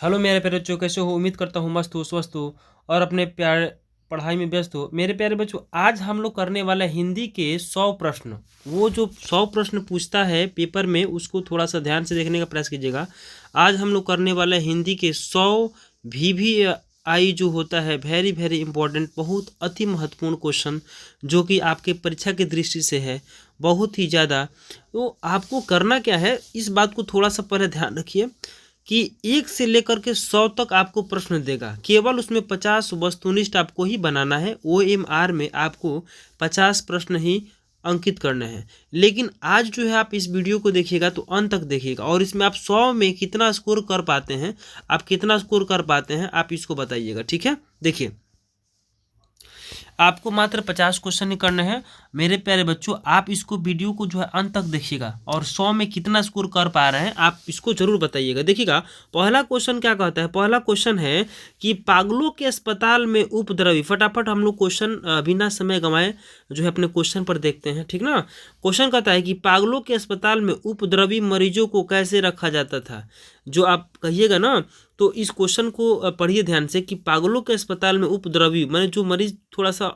Hello मेरे प्यारे बच्चों, कैसे हो? उम्मीद करता हूँ मस्त हो, स्वस्थ हो और अपने प्यार पढ़ाई में व्यस्त हो। मेरे प्यारे बच्चों, आज हम लोग करने वाले हैं हिंदी के 100 प्रश्न। वो जो 100 प्रश्न पूछता है पेपर में, उसको थोड़ा सा ध्यान से देखने का प्रयास कीजिएगा। आज हम लोग करने वाले हैं हिंदी के 100 VVI जो होता है, वेरी वेरी इंपॉर्टेंट, बहुत अति महत्वपूर्ण क्वेश्चन, जो कि आपके परीक्षा की दृष्टि से है बहुत ही ज़्यादा। तो आपको करना क्या है, इस बात को थोड़ा सा पहले ध्यान रखिए कि 1 से लेकर के 100 तक आपको प्रश्न देगा। केवल उसमें 50 वस्तुनिष्ठ आपको ही बनाना है। OMR में आपको 50 प्रश्न ही अंकित करने हैं। लेकिन आज जो है, आप इस वीडियो को देखिएगा तो अंत तक देखिएगा, और इसमें आप 100 में कितना स्कोर कर पाते हैं, आप कितना स्कोर कर पाते हैं, आप इसको बताइएगा। ठीक है, देखिए आपको मात्र 50 क्वेश्चन ही करने हैं मेरे प्यारे बच्चों। आप इसको वीडियो को जो है अंत तक देखिएगा, और 100 में कितना स्कोर कर पा रहे हैं आप इसको जरूर बताइएगा। देखिएगा पहला क्वेश्चन क्या कहता है। पहला क्वेश्चन है कि पागलों के अस्पताल में उपद्रवी। फटाफट हम लोग क्वेश्चन बिना समय गंवाए जो है अपने क्वेश्चन पर देखते हैं, ठीक ना। क्वेश्चन कहता है कि पागलों के अस्पताल में उपद्रवी मरीजों को कैसे रखा जाता था। जो आप कहिएगा ना, तो इस क्वेश्चन को पढ़िए ध्यान से कि पागलों के अस्पताल में उपद्रवी माने जो मरीज थोड़ा सा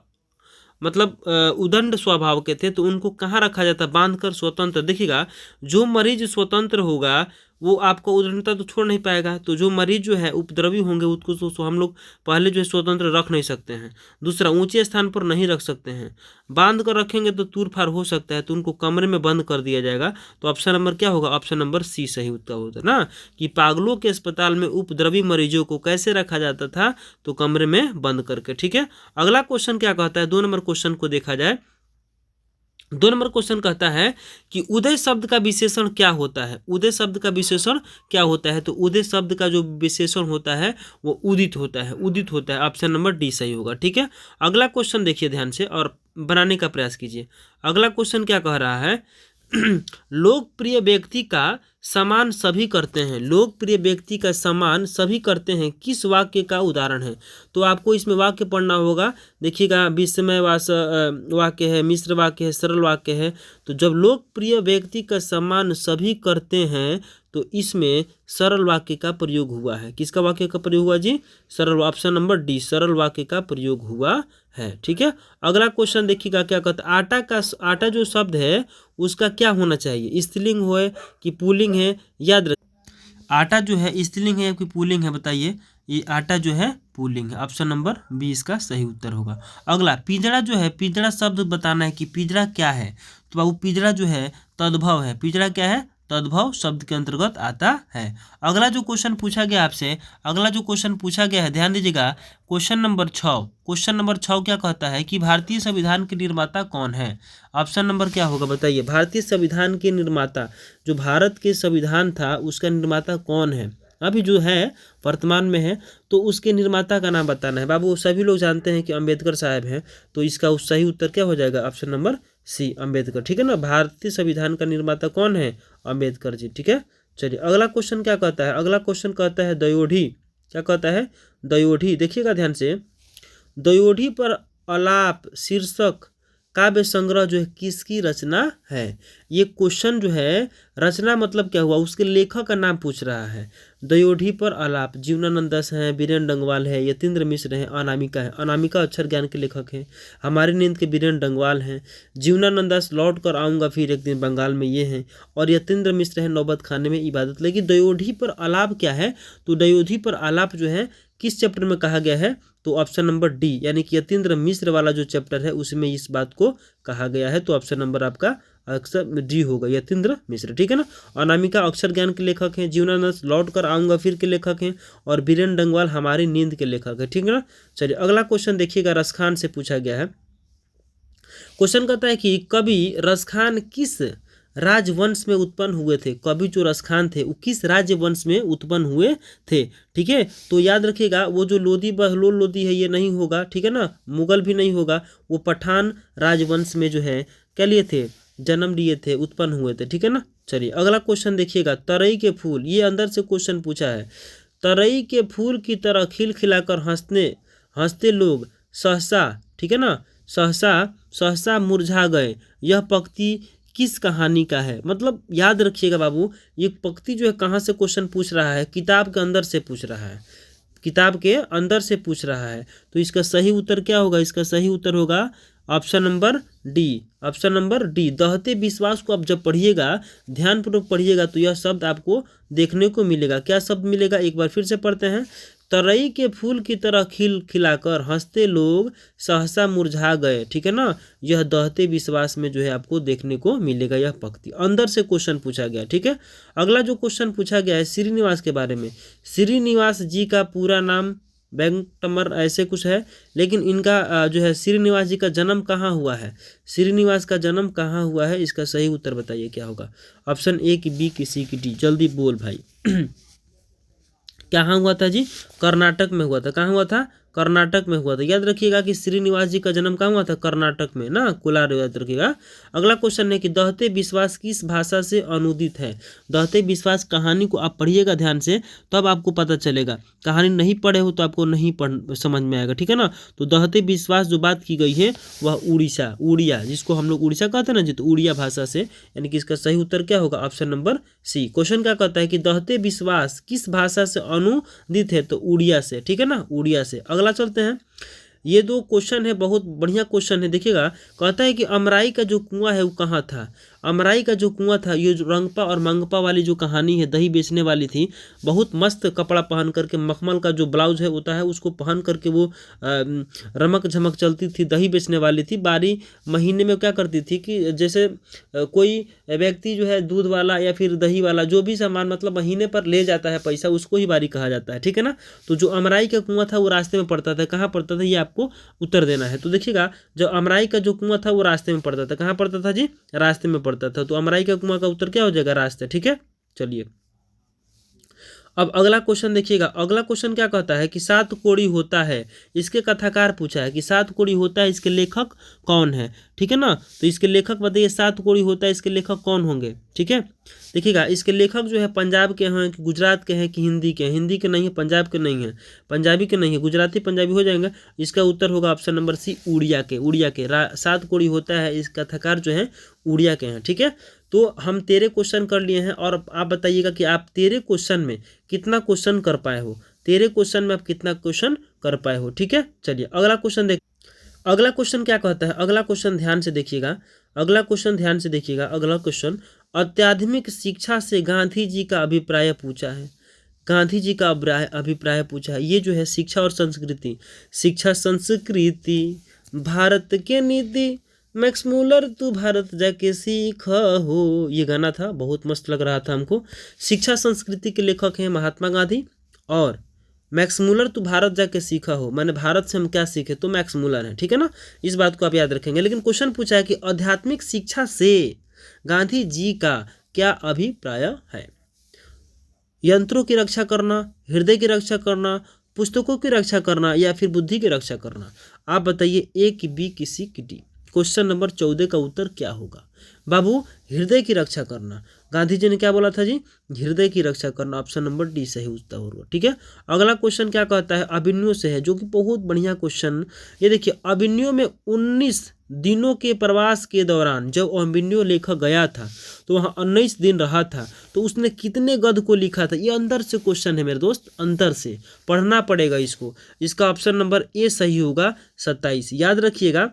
मतलब उदंड स्वभाव के थे, तो उनको कहाँ रखा जाता, बांध कर स्वतंत्र। देखिएगा जो मरीज स्वतंत्र होगा वो आपको उदंडता तो छोड़ नहीं पाएगा, तो जो मरीज जो है उपद्रवी होंगे उसको तो हम लोग पहले जो है स्वतंत्र रख नहीं सकते हैं। दूसरा, ऊंचे स्थान पर नहीं रख सकते हैं। बांध कर रखेंगे तो तूर फार हो सकता है, तो उनको कमरे में बंद कर दिया जाएगा। तो ऑप्शन नंबर क्या होगा? ऑप्शन नंबर सी सही उत्तर होता है ना, कि पागलों के अस्पताल में उपद्रवी मरीजों को कैसे रखा जाता था, तो कमरे में बंद करके। ठीक है, अगला क्वेश्चन क्या कहता है, 2 नंबर क्वेश्चन को देखा जाए। 2 नंबर क्वेश्चन कहता है कि उदय शब्द का विशेषण क्या होता है। उदय शब्द का विशेषण क्या होता है? तो उदय शब्द का जो विशेषण होता है वो उदित होता है, उदित होता है। ऑप्शन नंबर डी सही होगा। ठीक है, अगला क्वेश्चन देखिए ध्यान से और बनाने का प्रयास कीजिए। अगला क्वेश्चन क्या कह रहा है लोकप्रिय व्यक्ति का सम्मान सभी करते हैं। लोकप्रिय व्यक्ति का सम्मान सभी करते हैं किस वाक्य का उदाहरण है? तो आपको इसमें वाक्य पढ़ना होगा। देखिएगा विस्मय वाक्य है, मिश्र वाक्य है, सरल वाक्य है। तो जब लोकप्रिय व्यक्ति का सम्मान सभी करते हैं तो इसमें सरल वाक्य का प्रयोग हुआ है। किसका वाक्य का प्रयोग हुआ जी? सरल। ऑप्शन नंबर डी सरल वाक्य का प्रयोग हुआ है। ठीक है, अगला क्वेश्चन देखिएगा क्या कहता है। आटा जो शब्द है उसका क्या होना चाहिए? स्त्रीलिंग हो कि पुल्लिंग है? याद रखिए, आटा जो है स्त्रीलिंग है कि पुल्लिंग है? बताइए। ये आटा जो है पुल्लिंग है। ऑप्शन नंबर बी इसका सही उत्तर होगा। अगला, पिंजड़ा जो है, पिंजड़ा शब्द बताना है कि पिंजड़ा क्या है। तो बाबू पिंजड़ा जो है तद्भव है। पिंजड़ा क्या है? तद्भव शब्द के अंतर्गत आता है। अगला जो क्वेश्चन पूछा गया आपसे, अगला जो क्वेश्चन पूछा गया है, ध्यान दीजिएगा। Question number 6। क्वेश्चन नंबर 6 क्या कहता है कि भारतीय संविधान के निर्माता कौन है? ऑप्शन नंबर क्या होगा? बताइए। भारतीय संविधान के निर्माता, जो भारत के संविधान था उसका निर्माता कौन है? अभी जो है वर्तमान में है, तो उसके निर्माता का नाम बताना है। बाबू सभी लोग जानते हैं कि अंबेडकर साहब हैं, तो इसका सही उत्तर क्या हो जाएगा? Option number C Ambedkar. ठीक है ना, भारतीय संविधान का निर्माता कौन है? अंबेडकर जी। ठीक है, चलिए अगला क्वेश्चन क्या कहता है। अगला क्वेश्चन कहता है दयोढ़ी। क्या कहता है? दयोढ़ी। देखिएगा ध्यान से, दयोढ़ी पर आलाप शीर्षक काव्य संग्रह जो है किसकी रचना है? ये क्वेश्चन जो है, रचना मतलब क्या हुआ, उसके लेखक का नाम पूछ रहा है। दयोढ़ी पर आलाप जीवनानंद दास हैं, बीरेन डंगवाल है, यतीन्द्र मिश्र हैं, अनामिका है। अनामिका अक्षर ज्ञान के लेखक हैं। हमारी नींद के बीरेन डंगवाल हैं। जीवनानंद दास लौट कर आऊँगा फिर एक दिन बंगाल में, ये हैं। और यतीन्द्र मिश्र हैं नौबत खाने में इबादत। लेकिन दयोढ़ी पर आलाप क्या है? तो दयोढ़ी पर आलाप जो है किस चैप्टर में कहा गया है? तो ऑप्शन नंबर डी, यानी कि यतीन्द्र मिश्र वाला जो चैप्टर है उसमें इस बात को कहा गया है। तो ऑप्शन नंबर आपका अक्षर डी होगा, यतीन्द्र मिश्र। ठीक है ना, अनामिका अक्षर ज्ञान के लेखक हैं, जीवनानंद लौट कर आऊँगा फिर के लेखक हैं, और बीरेन डंगवाल हमारी नींद के लेखक है। ठीक है ना, चलिए अगला क्वेश्चन देखिएगा, रसखान से पूछा गया है। क्वेश्चन कहता है कि कवि रसखान किस राजवंश में उत्पन्न हुए थे? कवि जो रसखान थे वो किस राजवंश में उत्पन्न हुए थे? ठीक है, तो याद रखिएगा, वो जो लोदी बहलोल लोदी है ये नहीं होगा। ठीक है ना, मुगल भी नहीं होगा, वो पठान राजवंश में जो है क्या लिए थे? जन्म लिए थे, उत्पन्न हुए थे। ठीक है ना, चलिए अगला क्वेश्चन देखिएगा। तरई के फूल, ये अंदर से क्वेश्चन पूछा है। तरई के फूल की तरह खिलखिलाकर हंसते लोग सहसा, ठीक है ना, सहसा सहसा मुरझा गए, यह पंक्ति किस कहानी का है। मतलब याद रखिएगा बाबू, ये पंक्ति जो है कहाँ से क्वेश्चन पूछ रहा है, किताब के अंदर से पूछ रहा है, किताब के अंदर से पूछ रहा है। तो इसका सही उत्तर क्या होगा, इसका सही उत्तर होगा option number D. Option number D, दहते विश्वास को आप जब पढ़िएगा, ध्यानपूर्वक पढ़िएगा, तो यह शब्द आपको देखने को मिलेगा। क्या शब्द मिलेगा, एक बार फिर से पढ़ते हैं। तरई के फूल की तरह खिल खिलाकर हंसते लोग सहसा मुरझा गए, ठीक है ना। यह दहते विश्वास में जो है आपको देखने को मिलेगा, यह पंक्ति अंदर से क्वेश्चन पूछा गया, ठीक है। अगला जो क्वेश्चन पूछा गया है श्रीनिवास के बारे में। श्रीनिवास जी का पूरा नाम वेंकटमर ऐसे कुछ है, लेकिन इनका जो है श्रीनिवास जी का जन्म कहाँ हुआ है, श्रीनिवास का जन्म कहाँ हुआ है, इसका सही उत्तर बताइए क्या होगा। ऑप्शन ए की, बी की, सी की, डी, जल्दी बोल भाई। कहाँ हुआ था जी, कर्नाटक में हुआ था। कहाँ हुआ था, कर्नाटक में हुआ था। याद रखिएगा कि श्रीनिवास जी का जन्म कहाँ हुआ था, कर्नाटक में ना, कोलार, याद रखिएगा। अगला क्वेश्चन है कि दहते विश्वास किस भाषा से अनुदित है। दहते विश्वास कहानी को आप पढ़िएगा ध्यान से, तब आपको पता चलेगा। कहानी नहीं पढ़े हो तो आपको नहीं समझ में आएगा, ठीक है ना। तो दहते विश्वास जो बात की गई है वह उड़िया, जिसको हम लोग उड़ीसा कहते हैं ना जी, तो उड़िया भाषा से, यानी कि इसका सही उत्तर क्या होगा, ऑप्शन नंबर सी। क्वेश्चन क्या कहता है कि दहते विश्वास किस भाषा से अनुदित है, तो उड़िया से, ठीक है ना, उड़िया से। अगला चलते हैं। ये दो क्वेश्चन है, बहुत बढ़िया क्वेश्चन है। देखिएगा, कहता है कि अमराई का जो कुआं है वो कहाँ था। अमराई का जो कुआं था, ये जो रंगपा और मंगपा वाली जो कहानी है, दही बेचने वाली थी, बहुत मस्त कपड़ा पहन करके, मखमल का जो ब्लाउज है होता है उसको पहन करके वो रमक झमक चलती थी, दही बेचने वाली थी। बारी महीने में क्या करती थी कि जैसे कोई व्यक्ति जो है दूध वाला या फिर दही वाला, जो भी सामान मतलब महीने पर ले जाता है पैसा, उसको ही बारी कहा जाता है, ठीक है ना। तो जो अमराई का कुआं था वो रास्ते में पड़ता था। कहाँ पड़ता था, ये आपको उत्तर देना है। तो देखिएगा, जो अमराई का जो कुआं था वो रास्ते में पड़ता था। कहाँ पड़ता था जी, रास्ते में पड़ता था। तो अमराई का कुआं का उत्तर क्या हो जाएगा, रास्ते, ठीक है। चलिए अब अगला क्वेश्चन देखिएगा। अगला क्वेश्चन क्या कहता है कि सात कोड़ी होता है, इसके कथाकार पूछा है कि सात कोड़ी होता है, इसके लेखक कौन है, ठीक है ना। तो इसके लेखक बताइए, सात कोड़ी होता है इसके लेखक कौन होंगे, ठीक है। देखिएगा, इसके लेखक जो है पंजाब के हैं कि गुजरात के हैं कि हिंदी के हैं। हिंदी के नहीं है, पंजाब के नहीं है, पंजाबी के नहीं है, गुजराती पंजाबी हो जाएंगे। इसका उत्तर होगा ऑप्शन नंबर सी, उड़िया के। उड़िया के सात कोड़ी होता है, इस कथाकार जो है उड़िया के हैं, ठीक है। तो हम 13 क्वेश्चन कर लिए हैं, और आप बताइएगा कि आप 13 क्वेश्चन में कितना क्वेश्चन कर पाए हो। 13 क्वेश्चन में आप कितना क्वेश्चन कर पाए हो, ठीक है। चलिए अगला क्वेश्चन देख। अगला क्वेश्चन क्या कहता है, अगला क्वेश्चन ध्यान से देखिएगा, अगला क्वेश्चन ध्यान से देखिएगा। अगला क्वेश्चन, अत्याधुनिक शिक्षा से गांधी जी का अभिप्राय पूछा है। गांधी जी का अभिप्राय पूछा है। ये जो है शिक्षा और संस्कृति, शिक्षा संस्कृति भारत के नीति, मैक्स मूलर तू भारत जाके सीख हो, ये गाना था, बहुत मस्त लग रहा था हमको। शिक्षा संस्कृति के लेखक हैं महात्मा गांधी, और मैक्स मूलर तू भारत जाके सीखा हो, मैंने भारत से हम क्या सीखे, तो मैक्स मूलर है, ठीक है ना। इस बात को आप याद रखेंगे। लेकिन क्वेश्चन पूछा है कि आध्यात्मिक शिक्षा से गांधी जी का क्या अभिप्राय है। यंत्रों की रक्षा करना, हृदय की रक्षा करना, पुस्तकों की रक्षा करना, या फिर बुद्धि की रक्षा करना। आप बताइए, ए की, बी की, सी की, डी। क्वेश्चन नंबर 14 का उत्तर क्या होगा बाबू, हृदय की रक्षा करना। गांधी जी ने क्या बोला था जी, हृदय की रक्षा करना। ऑप्शन नंबर डी सही उत्तर होगा, ठीक है। अगला क्वेश्चन क्या कहता है, अभिनयों से है, जो कि बहुत बढ़िया क्वेश्चन। ये देखिए, अभिनयों में 19 दिनों के प्रवास के दौरान जब अभिनयो लेखक गया था तो वहाँ 19 दिन रहा था, तो उसने कितने गद्य को लिखा था। ये अंदर से क्वेश्चन है मेरे दोस्त, अंदर से पढ़ना पड़ेगा इसको। इसका ऑप्शन नंबर ए सही होगा, 27। याद रखिएगा,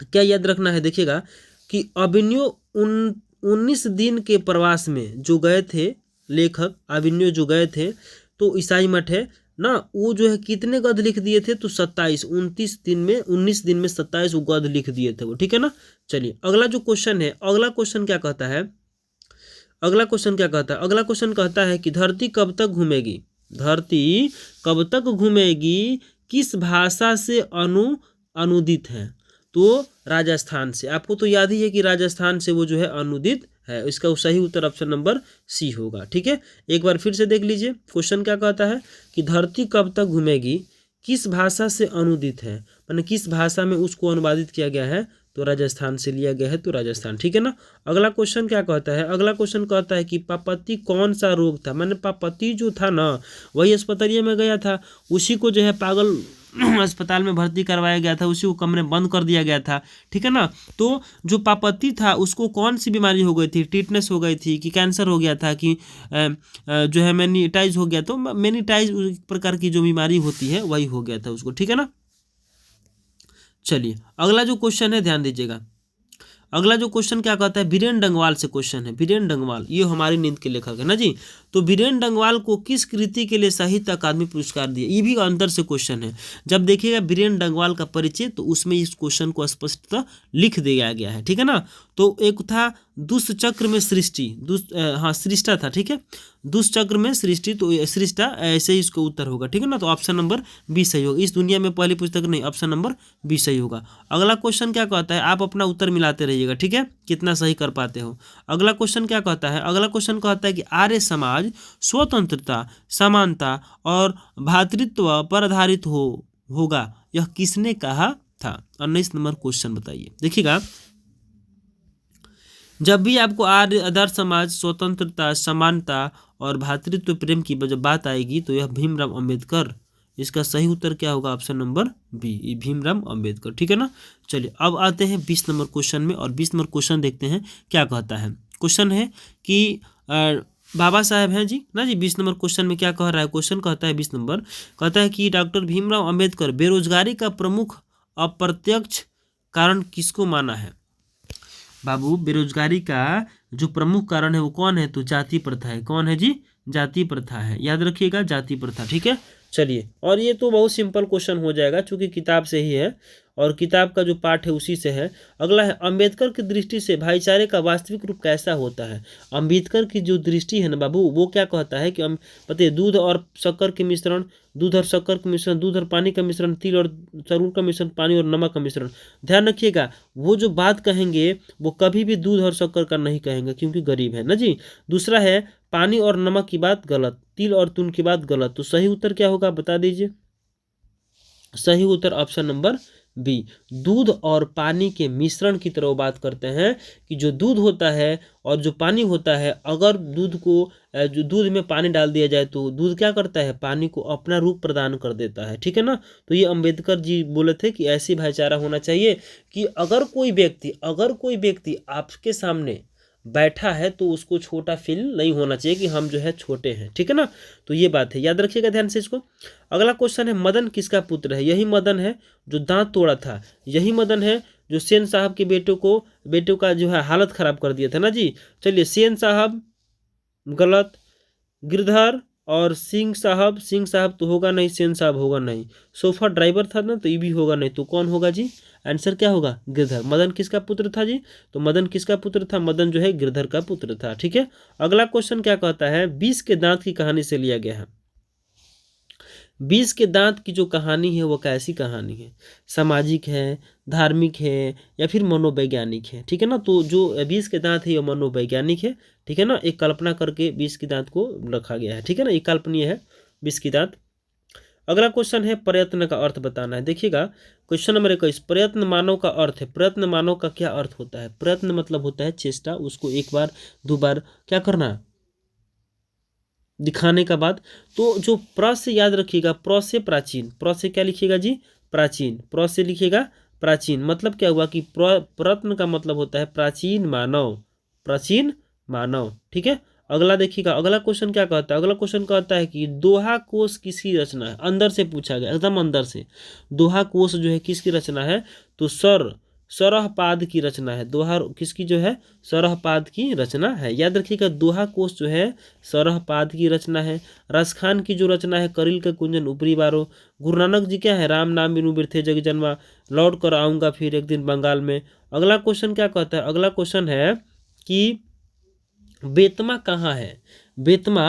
क्या याद रखना है, देखिएगा कि अभिनयो 19 दिन के प्रवास में जो गए थे लेखक, अभिनयो जो गए थे, तो ईसाई मठ है ना, वो जो है कितने गद्य लिख दिए थे, तो 27। 19 दिन में 27 वो गद्य लिख दिए थे वो, ठीक है ना। चलिए अगला जो क्वेश्चन है, अगला क्वेश्चन क्या कहता है, अगला क्वेश्चन क्या कहता है, अगला क्वेश्चन कहता है कि धरती कब तक घूमेगी, धरती कब तक घूमेगी, किस भाषा से अनुदित है, तो राजस्थान से। आपको तो याद ही है कि राजस्थान से वो जो है अनुदित है। इसका सही उत्तर ऑप्शन नंबर सी होगा, ठीक है। एक बार फिर से देख लीजिए, क्वेश्चन क्या कहता है कि धरती कब तक घूमेगी, किस भाषा से अनुदित है, माने किस भाषा में उसको अनुवादित किया गया है, तो राजस्थान से लिया गया है, तो राजस्थान, ठीक है ना। अगला क्वेश्चन क्या कहता है, अगला क्वेश्चन कहता है कि पापती कौन सा रोग था, माने पापती जो था ना, वही अस्पताल में गया था, उसी को जो है पागल अस्पताल में भर्ती करवाया गया था, उसी को कमरे में बंद कर दिया गया था, ठीक है ना। तो जो पापति था उसको कौन सी बीमारी हो गई थी, टिटनेस हो गई थी कि कैंसर हो गया था कि जो है मेनिटाइज हो गया, तो मेनिटाइज प्रकार की जो बीमारी होती है वही हो गया था उसको, ठीक है ना। चलिए अगला जो क्वेश्चन है ध्यान दीजिएगा। अगला जो क्वेश्चन क्या कहता है, बीरेन डंगवाल से क्वेश्चन है। बीरेन डंगवाल ये हमारी नींद के लेखक है ना जी। तो बीरेन डंगवाल को किस कृति के लिए साहित्य अकादमी पुरस्कार दिया, ये भी अंतर से क्वेश्चन है। जब देखिएगा बीरेन डंगवाल का परिचय तो उसमें इस क्वेश्चन को स्पष्टतः लिख दिया गया है, ठीक है ना। तो एक था दुष्चक्र में सृष्टि, सृष्टा था, ठीक है, दुष्चक्र में सृष्टि, तो सृष्टा ऐसे ही इसका उत्तर होगा, ठीक है ना। तो ऑप्शन नंबर बी सही होगा। इस दुनिया में पहली पुस्तक नहीं, ऑप्शन नंबर बी सही होगा। अगला क्वेश्चन क्या कहता है, आप अपना उत्तर मिलाते रहिएगा, ठीक है, कितना सही कर पाते हो। अगला क्वेश्चन क्या कहता है, अगला क्वेश्चन कहता है कि आर्य समाज स्वतंत्रता, समानता और भ्रातृत्व पर आधारित होगा, यह किसने कहा था। 19 नंबर क्वेश्चन बताइए। देखिएगा जब भी आपको आदर्श समाज, स्वतंत्रता, समानता और भ्रातृत्व प्रेम की जब बात आएगी तो यह भीमराव अंबेडकर, इसका सही उत्तर क्या होगा, option number B, Bhimrao Ambedkar, ठीक है ना। चलिए अब आते हैं 20 नंबर क्वेश्चन में, और 20 नंबर क्वेश्चन देखते हैं क्या कहता है। क्वेश्चन है कि बाबा साहेब हैं जी ना जी। 20 नंबर क्वेश्चन में क्या कह रहा है, क्वेश्चन कहता है 20 नंबर कहता है कि डॉक्टर भीमराव अंबेडकर बेरोजगारी का प्रमुख अप्रत्यक्ष कारण किसको माना है। बाबू बेरोजगारी का जो प्रमुख कारण है वो कौन है, तो जाति प्रथा है। कौन है जी, जाति प्रथा है, याद रखिएगा जाति प्रथा, ठीक है। चलिए और ये तो बहुत सिंपल क्वेश्चन हो जाएगा चूंकि किताब से ही है और किताब का जो पाठ है उसी से है। अगला है अंबेडकर की दृष्टि से भाईचारे का वास्तविक रूप कैसा होता है। अंबेडकर की जो दृष्टि है ना बाबू वो क्या कहता है कि हम पता दूध और शक्कर के मिश्रण, दूध और शक्कर का मिश्रण, दूध और पानी का मिश्रण, तिल और चरूर का मिश्रण, पानी और नमक का मिश्रण। ध्यान रखिएगा वो जो बात कहेंगे वो कभी भी दूध और शक्कर का नहीं कहेंगे क्योंकि गरीब है ना जी। दूसरा है पानी और नमक की बात गलत, तिल और तून की बात गलत। तो सही उत्तर क्या होगा बता दीजिए। सही उत्तर ऑप्शन नंबर बी, दूध और पानी के मिश्रण की तरह बात करते हैं कि जो दूध होता है और जो पानी होता है, अगर दूध को जो दूध में पानी डाल दिया जाए तो दूध क्या करता है, पानी को अपना रूप प्रदान कर देता है, ठीक है ना। तो ये अंबेडकर जी बोले थे कि ऐसी भाईचारा होना चाहिए कि अगर कोई व्यक्ति आपके सामने बैठा है तो उसको छोटा फील नहीं होना चाहिए कि हम जो है छोटे हैं, ठीक है ना। तो ये बात है, याद रखिएगा ध्यान से इसको। अगला क्वेश्चन है मदन किसका पुत्र है। यही मदन है जो दांत तोड़ा था, यही मदन है जो सेन साहब के बेटों का जो है हालत खराब कर दिया था ना जी। चलिए सेन साहब गलत, गिरधर और सिंह साहब तो होगा नहीं, सेन साहब होगा नहीं, सोफा ड्राइवर था ना तो ये भी होगा नहीं। तो कौन होगा जी, आंसर क्या होगा, गिरधर। मदन किसका पुत्र था जी, तो मदन किसका पुत्र था, मदन जो है गिरधर का पुत्र था, ठीक है। अगला क्वेश्चन क्या कहता है, 20 के दांत की कहानी से लिया गया है। 20 के दांत की जो कहानी है वो कैसी कहानी है, सामाजिक है, धार्मिक है या फिर मनोवैज्ञानिक है, ठीक है ना। तो जो 20 के दांत है ये मनोवैज्ञानिक है, ठीक है ना। एक कल्पना करके 20 के दांत को रखा गया है, ठीक है ना, एक कल्पनीय है 20 के दांत। अगला क्वेश्चन है प्रयत्न का अर्थ बताना है। देखिएगा क्वेश्चन नंबर 21, प्रयत्न मानव का अर्थ है। प्रयत्न मानव का क्या अर्थ होता है, प्रयत्न मतलब होता है चेष्टा, उसको एक बार दो बार क्या करना, दिखाने का बाद। तो जो प्र से याद रखिएगा, प्र से प्राचीन, प्र से क्या लिखिएगा जी, प्राचीन, प्र से लिखिएगा प्राचीन। मतलब क्या हुआ कि प्रयत्न का मतलब होता है प्राचीन मानव, प्राचीन मानव, ठीक है। अगला देखिएगा, अगला क्वेश्चन क्या कहता है, अगला क्वेश्चन कहता है कि दोहा कोश किसकी रचना है। अंदर से पूछा गया, एकदम अंदर से। दोहा कोश जो है किसकी रचना है, तो सरहपाद की रचना है। दोहा किसकी जो है, सरहपाद की रचना है। याद रखिएगा दोहा कोश जो है सरहपाद की रचना है। रसखान की जो रचना है करिल के कुंजन ऊपरी बारो। गुरु नानक जी क्या है, राम नाम बिनु बिरथे जग जन्मा, लौट कर आऊँगा फिर एक दिन बंगाल में। अगला क्वेश्चन क्या कहता है, अगला क्वेश्चन है कि बेतमा कहाँ है, बेतमा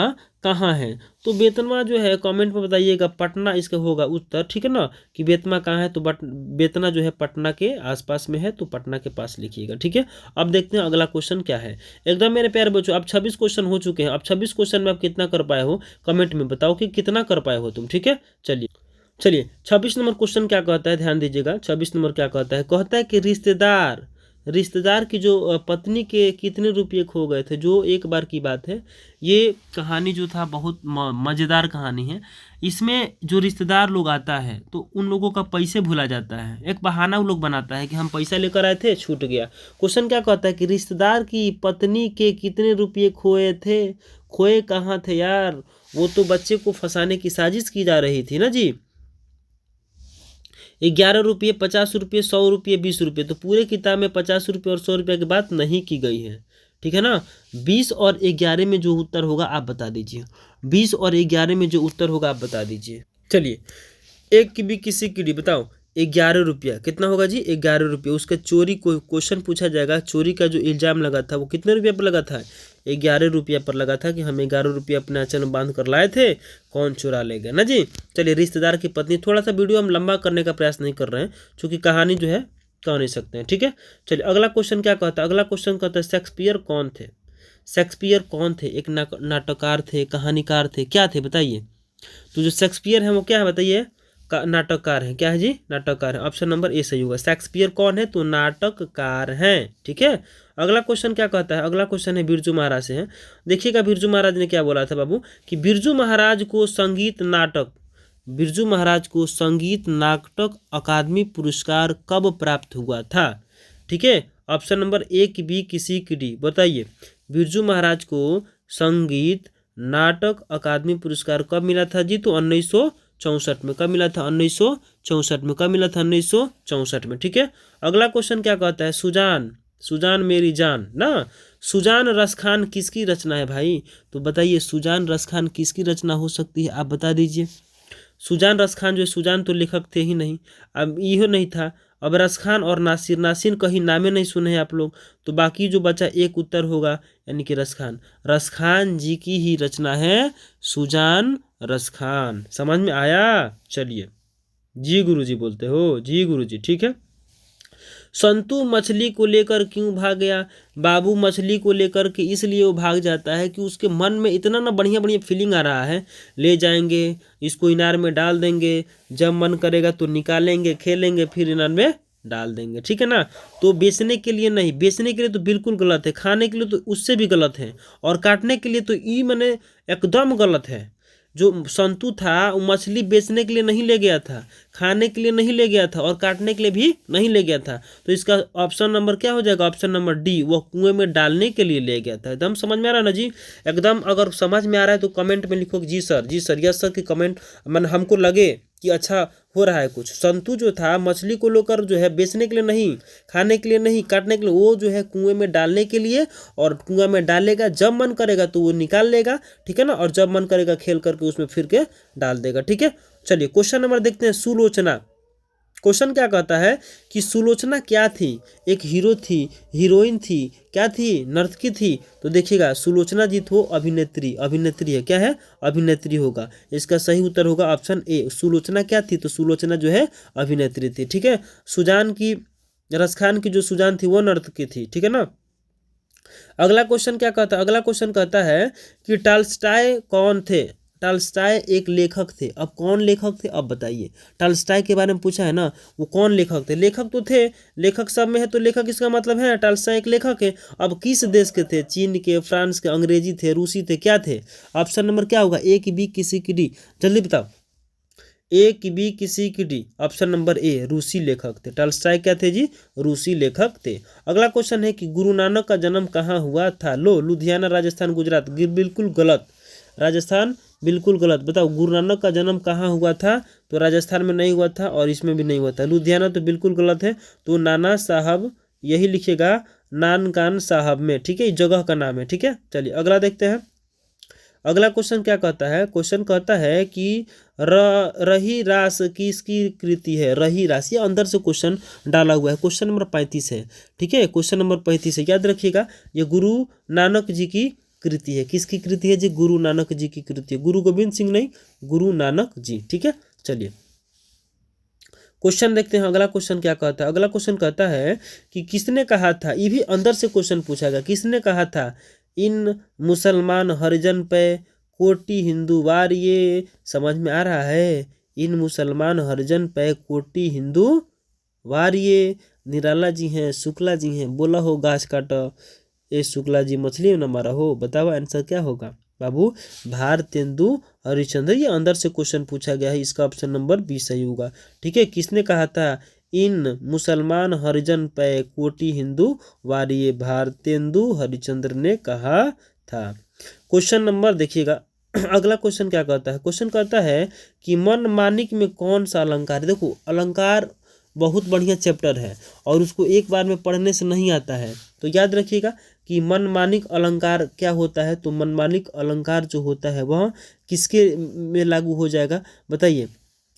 कहाँ है। तो बेतमा जो है कमेंट में बताइएगा, पटना इसका होगा उत्तर, ठीक है ना। कि बेतमा कहाँ है, तो बेतना जो है पटना के आसपास में है, तो पटना के पास लिखिएगा, ठीक है। अब देखते हैं अगला क्वेश्चन क्या है। एकदम मेरे प्यारे बच्चों अब 26 क्वेश्चन हो चुके हैं। अब 26 क्वेश्चन में आप कितना कर पाए हो, कमेंट में बताओ कि कितना कर पाए हो तुम, ठीक है। चलिए 26 नंबर क्वेश्चन क्या कहता है, ध्यान दीजिएगा। 26 नंबर क्या कहता है, कहता है कि रिश्तेदार रिश्तेदार की जो पत्नी के कितने रुपये खो गए थे, जो एक बार की बात है। ये कहानी जो था बहुत मज़ेदार कहानी है। इसमें जो रिश्तेदार लोग आता है तो उन लोगों का पैसे भुला जाता है, एक बहाना वो लोग बनाता है कि हम पैसा लेकर आए थे छूट गया। क्वेश्चन क्या कहता है कि रिश्तेदार की पत्नी के कितने रुपये खोए थे। खोए कहाँ थे यार, वो तो बच्चे को फंसाने की साजिश की जा रही थी ना जी। 11 रुपये, 50 रुपये, 100 रुपये, 20 रुपये, तो पूरे किताब में 50 रुपये और 100 रुपये की बात नहीं की गई है, ठीक है ना। 20 और 11 में जो उत्तर होगा आप बता दीजिए। 20 और 11 में जो उत्तर होगा आप बता दीजिए। चलिए, एक की भी किसी की डी बताओ। 11 रुपया कितना होगा जी, 11 रुपये। उसका चोरी को क्वेश्चन पूछा जाएगा, चोरी का जो इल्ज़ाम लगा था वो कितने रुपये पर लगा था, 11 रुपया पर लगा था कि हम 11 रुपये अपने आंचल में बांध कर लाए थे, कौन चुरा ले गया ना जी। चलिए, रिश्तेदार की पत्नी। थोड़ा सा वीडियो हम लंबा करने का प्रयास नहीं कर रहे हैं क्योंकि कहानी जो है कह नहीं सकते हैं, ठीक है। चलिए, अगला क्वेश्चन क्या कहता है। अगला क्वेश्चन कहता है शेक्सपियर कौन थे। शेक्सपियर कौन थे, एक नाटककार थे, कहानीकार थे, क्या थे बताइए। तो जो शेक्सपियर है वो क्या है बताइए, नाटककार है। क्या है जी, नाटककार है। ऑप्शन नंबर ए सही होगा। शेक्सपियर कौन है, तो नाटककार हैं, ठीक है। अगला क्वेश्चन क्या कहता है। अगला क्वेश्चन है बिरजू महाराज से है। देखिएगा बिरजू महाराज ने क्या बोला था बाबू, कि बिरजू महाराज को संगीत नाटक अकादमी पुरस्कार कब प्राप्त हुआ था, ठीक है। ऑप्शन नंबर ए की बी किसी की डी बताइए। बिरजू महाराज को संगीत नाटक अकादमी पुरस्कार कब मिला था जी, तो 1964 में। कब मिला था, 1964 में। कब मिला था, 1964 में, ठीक है। अगला क्वेश्चन क्या कहता है। सुजान मेरी जान ना, सुजान रसखान किसकी रचना है भाई, तो बताइए सुजान रसखान किसकी रचना हो सकती है, आप बता दीजिए। सुजान रसखान जो है, सुजान तो लेखक थे ही नहीं, अब इहो नहीं था। अब रसखान और नासिर कहीं नामे नहीं सुने हैं आप लोग, तो बाकी जो बचा एक उत्तर होगा, यानी कि रसखान जी की ही रचना है सुजान रसखान। समझ में आया। चलिए, जी गुरुजी बोलते हो, जी गुरुजी, ठीक है। संतू मछली को लेकर क्यों भाग गया। बाबू मछली को लेकर के इसलिए वो भाग जाता है कि उसके मन में इतना ना बढ़िया बढ़िया फीलिंग आ रहा है, ले जाएंगे इसको इनार में डाल देंगे, जब मन करेगा तो निकालेंगे, खेलेंगे, फिर इनार में डाल देंगे, ठीक है ना। तो बेचने के लिए नहीं, बेचने के लिए तो बिल्कुल गलत है, खाने के लिए तो उससे भी गलत है, और काटने के लिए तो ई मैंने एकदम गलत है। जो संतू था वो मछली बेचने के लिए नहीं ले गया था, खाने के लिए नहीं ले गया था, और काटने के लिए भी नहीं ले गया था। तो इसका ऑप्शन नंबर क्या हो जाएगा, ऑप्शन नंबर डी, वो कुएं में डालने के लिए ले गया था। एकदम समझ में आ रहा है ना जी। एकदम अगर समझ में आ रहा है तो कमेंट में लिखो जी सर, जी सर, यस सर की कमेंट मन हमको लगे कि अच्छा हो रहा है कुछ। संतू जो था मछली को लेकर जो है बेचने के लिए नहीं, खाने के लिए नहीं, काटने के लिए, वो जो है कुएं में डालने के लिए, और कुएं में डालेगा, जब मन करेगा तो वो निकाल लेगा, ठीक है ना, और जब मन करेगा खेल करके उसमें फिर के डाल देगा, ठीक है। चलिए, क्वेश्चन नंबर देखते हैं। सुलोचना, क्वेश्चन क्या कहता है कि सुलोचना क्या थी, एक हीरो थी, हीरोइन थी, क्या थी, नर्तकी थी। तो देखिएगा सुलोचना जी तो अभिनेत्री है, क्या है, अभिनेत्री होगा। इसका सही उत्तर होगा ऑप्शन ए। सुलोचना क्या थी, तो सुलोचना जो है अभिनेत्री थी, ठीक है। सुजान की, रसखान की जो सुजान थी वो नर्तकी थी, ठीक है ना। अगला क्वेश्चन क्या कहता है। अगला क्वेश्चन कहता है कि टॉल्स्टॉय कौन थे। टॉल्स्टॉय एक लेखक थे। अब कौन लेखक थे, अब बताइए। टॉल्स्टॉय के बारे में पूछा है ना, वो कौन लेखक थे। लेखक तो थे, लेखक सब में है, तो लेखक इसका मतलब है टॉल्स्टॉय एक लेखक है। अब किस देश के थे, चीन के, फ्रांस के, अंग्रेजी थे, रूसी थे, क्या थे। ऑप्शन नंबर क्या होगा, ए की बी किसी की डी, जल्दी बताओ। ए की बी किसी की डी, ऑप्शन नंबर ए, रूसी लेखक थे। टॉल्स्टॉय क्या थे जी, रूसी लेखक थे। अगला क्वेश्चन है कि गुरु नानक का जन्म कहाँ हुआ था। लो, लुधियाना, राजस्थान, गुजरात, बिल्कुल गलत। राजस्थान बिल्कुल गलत। बताओ गुरु नानक का जन्म कहाँ हुआ था, तो राजस्थान में नहीं हुआ था, और इसमें भी नहीं हुआ था। लुधियाना तो बिल्कुल गलत है, तो नाना साहब यही लिखेगा, नानकान साहब में, ठीक है, इस जगह का नाम है, ठीक है। चलिए, अगला देखते हैं। अगला क्वेश्चन क्या कहता है। क्वेश्चन कहता है कि रही रास किसकी कृति है। रही रास, ये अंदर से क्वेश्चन डाला हुआ है। क्वेश्चन नंबर 35 है, ठीक है, क्वेश्चन नंबर 35 है, याद रखिएगा। ये गुरु नानक जी की कृति है। किसकी कृति है जी, गुरु नानक जी की कृति है। गुरु गोविंद सिंह नहीं, गुरु नानक जी, ठीक है। चलिए, क्वेश्चन देखते हैं। अगला क्वेश्चन क्या कहता है। अगला क्वेश्चन कहता है कि किसने कहा था, ये भी अंदर से क्वेश्चन पूछा गया, किसने कहा था इन मुसलमान हरिजन पे कोटि हिंदू वार। ये समझ में आ रहा है, इन मुसलमान हरिजन पे कोटि हिंदू वार। ये निराला जी हैं, शुक्ला जी हैं, बोला हो गाछ काटा, ए शुक्ला जी मछली न मारा हो। बताओ आंसर क्या होगा बाबू, भारतेंदु हरिश्चंद्र। ये अंदर से क्वेश्चन पूछा गया है, इसका ऑप्शन नंबर बी सही होगा। ठीक है, किसने कहा था, इन मुसलमान हरिजन पे कोटि हिंदू वारिये, भारतेंदु हरिश्चंद्र ने कहा था। क्वेश्चन नंबर देखिएगा अगला क्वेश्चन क्या कहता है, क्वेश्चन कहता है कि मन मानिक में कौन सा अलंकार है। देखो अलंकार बहुत बढ़िया चैप्टर है और उसको एक बार में पढ़ने से नहीं आता है, तो याद रखिएगा कि मनमानिक अलंकार क्या होता है। तो मनमानिक अलंकार जो होता है वह किसके में लागू हो जाएगा बताइए,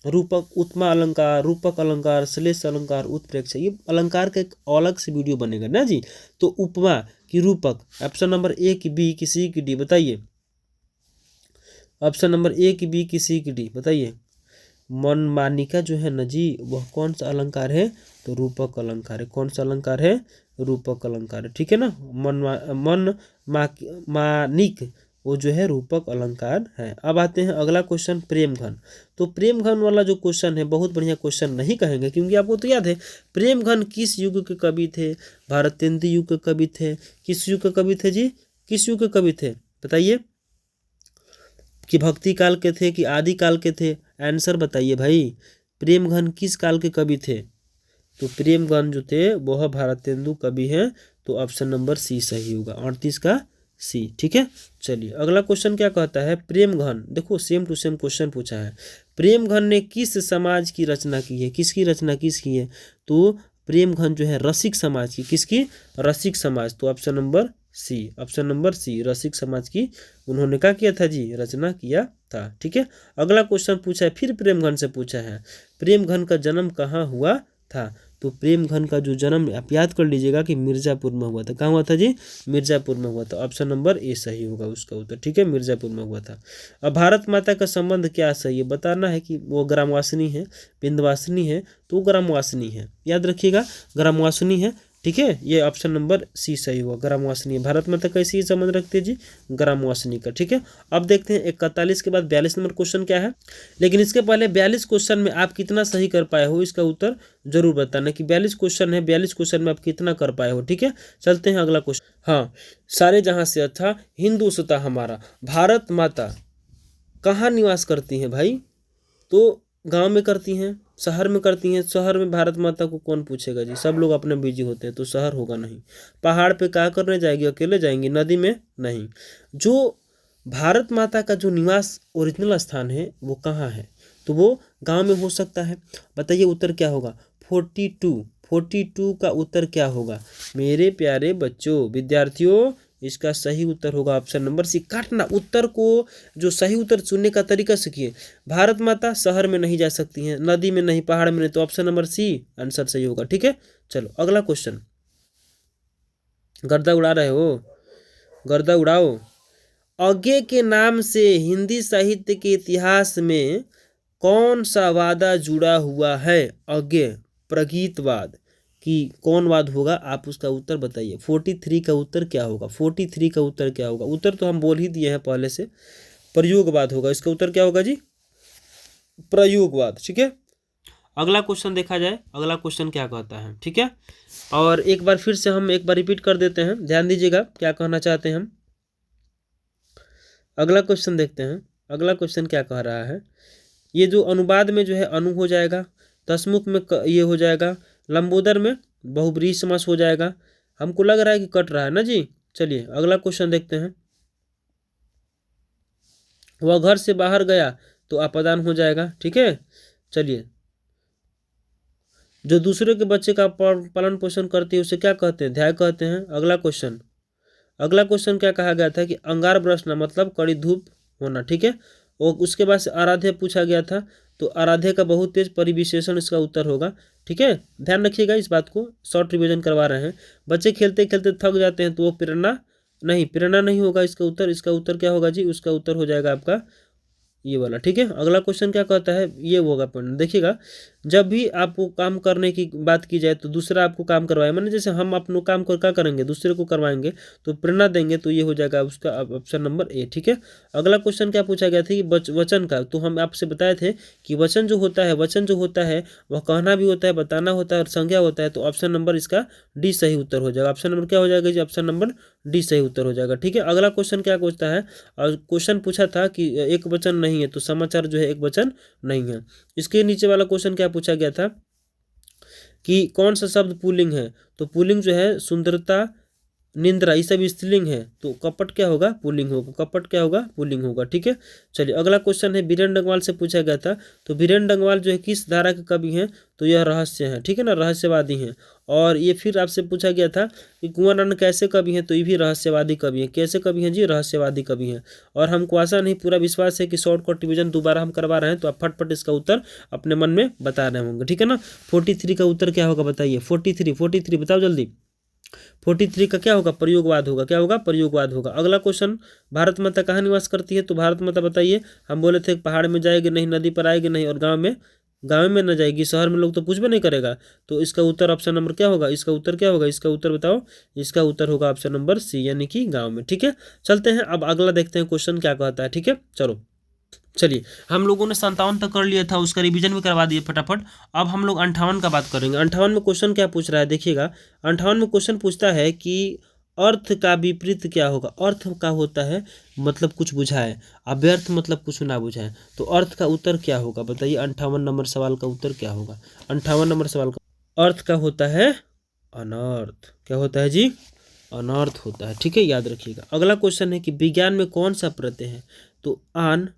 रूपक, उत्तमा अलंकार, रूपक अलंकार, श्लेष अलंकार, उत्प्रेक्ष। ये अलंकार का एक अलग से वीडियो बनेगा ना जी। तो उपमा की रूपक, ऑप्शन नंबर ए की बी की सी की डी बताइए, ऑप्शन नंबर ए की बी की सी की डी बताइए। मनमानिका जो है ना जी वह कौन सा अलंकार है, तो रूपक अलंकार है। कौन सा अलंकार है, रूपक अलंकार है। ठीक है ना, मानिक वो जो है रूपक अलंकार है। अब आते हैं अगला क्वेश्चन प्रेम घन। तो प्रेम घन वाला जो क्वेश्चन है बहुत बढ़िया क्वेश्चन नहीं कहेंगे, क्योंकि आपको तो याद है प्रेम घन किस युग के कवि थे, भारतेंदु युग के कवि थे। किस युग के कवि थे जी, किस युग के कवि थे बताइए, कि भक्ति काल के थे कि आदि काल के थे, आंसर बताइए भाई। प्रेम घन किस काल के कवि थे, तो प्रेम घन जो थे वह भारतेंदु कवि हैं, तो ऑप्शन नंबर सी सही होगा, 38 का सी। ठीक है, चलिए अगला क्वेश्चन क्या कहता है, प्रेम घन। देखो सेम टू सेम क्वेश्चन पूछा है, प्रेम घन ने किस समाज की रचना की है, किसकी रचना किसकी है, तो प्रेम घन जो है रसिक समाज की, किसकी, रसिक समाज। तो option number C, option number C, Rasik Samaj की उन्होंने क्या किया था जी, रचना किया था। ठीक है, अगला क्वेश्चन पूछा है फिर प्रेम घन से पूछा है, प्रेम घन का जन्म कहाँ हुआ था। तो प्रेम घन का जो जन्म आप याद कर लीजिएगा कि मिर्जापुर में हुआ था। कहाँ हुआ था जी, मिर्जापुर में हुआ था, ऑप्शन नंबर ए सही होगा उसका उत्तर। ठीक है, मिर्जापुर में हुआ था। अब भारत माता का संबंध क्या सही है, बताना है कि वो ग्रामवासिनी है, विंध्यवासिनी है, तो ग्रामवासिनी है, याद रखिएगा ग्रामवासिनी है। ठीक है, ये ऑप्शन नंबर सी सही हुआ, ग्रामवासिनी। भारत माता कैसी संबंध रखती है जी, ग्रामवासिनी का। ठीक है, अब देखते हैं 41 के बाद 42 नंबर क्वेश्चन क्या है, लेकिन इसके पहले 42 क्वेश्चन में आप कितना सही कर पाए हो इसका उत्तर जरूर बताना, कि 42 क्वेश्चन है, 42 क्वेश्चन में आप कितना कर पाए हो। ठीक है, चलते हैं अगला क्वेश्चन। हाँ, सारे जहां से अच्छा हिंदुस्तान हमारा, भारत माता कहाँ निवास करती हैं भाई, तो गांव में करती हैं, शहर में करती हैं। शहर में भारत माता को कौन पूछेगा जी, सब लोग अपने बिजी होते हैं, तो शहर होगा नहीं। पहाड़ पे क्या करने जाएगी, अकेले जाएंगी, नदी में नहीं। जो भारत माता का जो निवास ओरिजिनल स्थान है वो कहाँ है, तो वो गांव में हो सकता है। बताइए उत्तर क्या होगा, 42 का उत्तर क्या होगा मेरे प्यारे बच्चों, विद्यार्थियों। इसका सही उत्तर होगा ऑप्शन नंबर सी, काटना उत्तर को, जो सही उत्तर चुनने का तरीका सीखिए। भारत माता शहर में नहीं जा सकती हैं, नदी में नहीं, पहाड़ में नहीं, तो ऑप्शन नंबर सी आंसर सही होगा। ठीक है, चलो अगला क्वेश्चन। गर्दा उड़ा रहे हो, गर्दा उड़ाओ। अज्ञे के नाम से हिंदी साहित्य के इतिहास में कौन सा वादा जुड़ा हुआ है, अज्ञे प्रगीतवाद कि कौन वाद होगा, आप उसका उत्तर बताइए। 43 का उत्तर क्या होगा, 43 का उत्तर क्या होगा, उत्तर तो हम बोल ही दिए हैं पहले से, प्रयोगवाद होगा। इसका उत्तर क्या होगा जी, प्रयोगवाद। ठीक है, अगला क्वेश्चन देखा जाए, अगला क्वेश्चन क्या कहता है। ठीक है, और एक बार फिर से हम एक बार रिपीट कर देते हैं, ध्यान दीजिएगा क्या कहना चाहते हैं हम। अगला क्वेश्चन देखते हैं, अगला क्वेश्चन क्या कह रहा है। ये जो अनुवाद में जो है अनु हो जाएगा, दशमुख में ये हो जाएगा, लंबोदर में बहुब्रीहि समास हो जाएगा। हमको लग रहा है कि कट रहा है ना जी। चलिए अगला क्वेश्चन देखते हैं। वह घर से बाहर गया तो अपदान हो जाएगा। ठीक है, चलिए जो दूसरे के बच्चे का पालन पोषण करती है उसे क्या कहते हैं, ध्याय कहते हैं। अगला क्वेश्चन, अगला क्वेश्चन क्या कहा गया था कि अंगार बरसना मतलब कड़ी धूप होना। ठीक है, और उसके बाद से आराध्य पूछा गया था, तो आराध्य का बहुत तेज परिविशेषण इसका उत्तर होगा। ठीक है, ध्यान रखिएगा इस बात को, शॉर्ट रिवीजन करवा रहे हैं। बच्चे खेलते खेलते थक जाते हैं तो वो प्रेरणा नहीं, प्रेरणा नहीं होगा इसका उत्तर। इसका उत्तर क्या होगा जी, उसका उत्तर हो जाएगा आपका ये वाला, ठीक है। अगला क्वेश्चन क्या कहता है, ये होगा पॉइंट, देखिएगा। जब भी आपको काम करने की बात की जाए तो दूसरा आपको काम करवाए, मैंने जैसे हम अपनों काम को क्या करेंगे, दूसरे को करवाएंगे तो प्रेरणा देंगे, तो ये हो जाएगा उसका ऑप्शन नंबर ए, ठीक है। अगला क्वेश्चन क्या पूछा गया था कि वचन का, तो हम आपसे बताए थे कि वचन जो होता है वह कहना भी होता है, बताना होता है और संज्ञा होता है, तो ऑप्शन नंबर इसका डी सही उत्तर हो जाएगा। ऑप्शन नंबर क्या हो जाएगा जी, ऑप्शन नंबर डी सही उत्तर हो जाएगा, ठीक है। अगला क्वेश्चन क्या पूछता है, और क्वेश्चन पूछा था कि एक वचन नहीं है, तो समाचार जो है एक वचन नहीं है। इसके नीचे वाला क्वेश्चन क्या पूछा गया था कि कौन सा शब्द पुल्लिंग है, तो पुल्लिंग जो है सुंदरता, निंद्रा, ये सब स्त्रीलिंग है, तो कपट क्या होगा, पुल्लिंग होगा, कपट क्या होगा, पुल्लिंग होगा, ठीक है। चलिए अगला क्वेश्चन है, बीरेन डंगवाल से पूछा गया था, तो बीरेन डंगवाल जो है किस धारा के कवि हैं, तो यह रहस्य है, ठीक है ना, रहस्यवादी हैं। और ये फिर आपसे पूछा गया था कि कुंवर नंद कैसे कवि हैं, तो ये भी रहस्यवादी कवि हैं। कैसे कवि हैं जी, रहस्यवादी कवि हैं। और हमको आशा नहीं पूरा विश्वास है कि शॉर्टकट रिवीजन दोबारा हम करवा रहे हैं, तो आप फटफट इसका उत्तर अपने मन में बता रहे होंगे, ठीक है ना। 43 का उत्तर क्या होगा बताइए, 43 बताओ जल्दी। 43 का क्या होगा, प्रयोगवाद होगा, क्या होगा, प्रयोगवाद होगा। अगला क्वेश्चन, भारत माता कहाँ निवास करती है, तो भारत माता बताइए। हम बोले थे पहाड़ में जाएगी नहीं, नदी पर आएगी नहीं, और गाँव में न जाएगी, शहर में लोग तो कुछ भी नहीं करेगा, तो इसका उत्तर ऑप्शन नंबर क्या होगा, इसका उत्तर क्या होगा, इसका उत्तर बताओ। इसका उत्तर होगा ऑप्शन नंबर सी, यानी कि गाँव में, ठीक है। चलते हैं अब अगला देखते हैं क्वेश्चन क्या कहता है, ठीक है। चलिए हम लोगों ने 57 तक कर लिया था, उसका रिवीजन भी करवा दिए फटाफट। अब हम लोग 58 का बात करेंगे। 58 में क्वेश्चन क्या पूछ रहा है, देखिएगा। 58 में क्वेश्चन पूछता है कि अर्थ का विपरीत क्या होगा। अर्थ का होता है मतलब कुछ बुझाए, अव्यर्थ मतलब कुछ ना बुझाए, तो अर्थ का उत्तर क्या होगा बताइए। 58 नंबर सवाल का उत्तर क्या होगा, 58 नंबर सवाल का अर्थ का होता है अनर्थ। क्या होता है जी, अनर्थ होता है, ठीक है, याद रखिएगा। अगला क्वेश्चन है कि विज्ञान में कौन सा प्रत्यय है, तो आन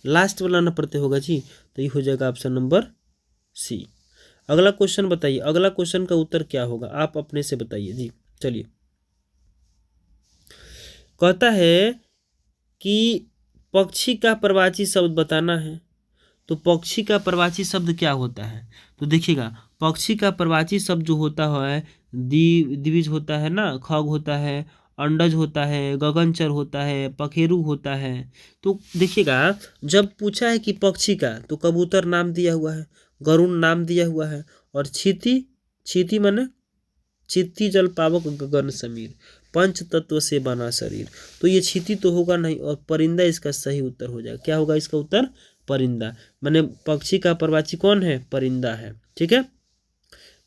लास्ट वाला ना प्रत्यय होगा जी, तो ये हो जाएगा ऑप्शन नंबर सी। अगला क्वेश्चन बताइए, अगला क्वेश्चन का उत्तर क्या होगा, आप अपने से बताइए जी। चलिए कहता है कि पक्षी का प्रवाची शब्द बताना है, तो पक्षी का प्रवाची शब्द क्या होता है, तो देखिएगा। पक्षी का प्रवाची शब्द जो होता है द्विज होता है ना, खग होता है, अंडज होता है, गगनचर होता है, पखेरु होता है। तो देखिएगा जब पूछा है कि पक्षी का, तो कबूतर नाम दिया हुआ है, गरुड़ नाम दिया हुआ है, और चींटी, चींटी माने चित्ती जल पावक गगन समीर, पंच तत्व से बना शरीर, तो ये चींटी तो होगा नहीं, और परिंदा इसका सही उत्तर हो जाएगा। क्या होगा इसका उत्तर, परिंदा, माने पक्षी का प्रवाची कौन है, परिंदा है, ठीक है।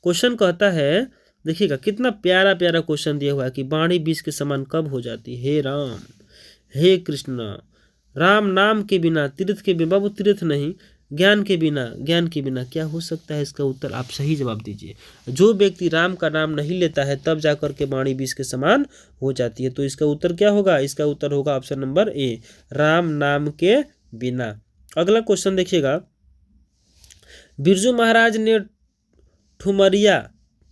क्वेश्चन कहता है, देखिएगा कितना प्यारा प्यारा क्वेश्चन दिया हुआ है कि वाणी विष के समान कब हो जाती है, हे राम, हे कृष्ण, राम नाम के बिना तीर्थ के बिना, बाबू तीर्थ नहीं, ज्ञान के बिना क्या हो सकता है, इसका उत्तर आप सही जवाब दीजिए। जो व्यक्ति राम का नाम नहीं लेता है तब जाकर के वाणी विष के समान हो जाती है, तो इसका उत्तर क्या होगा, इसका उत्तर होगा ऑप्शन नंबर ए, राम नाम के बिना। अगला क्वेश्चन देखिएगा, बिरजू महाराज ने ठुमरिया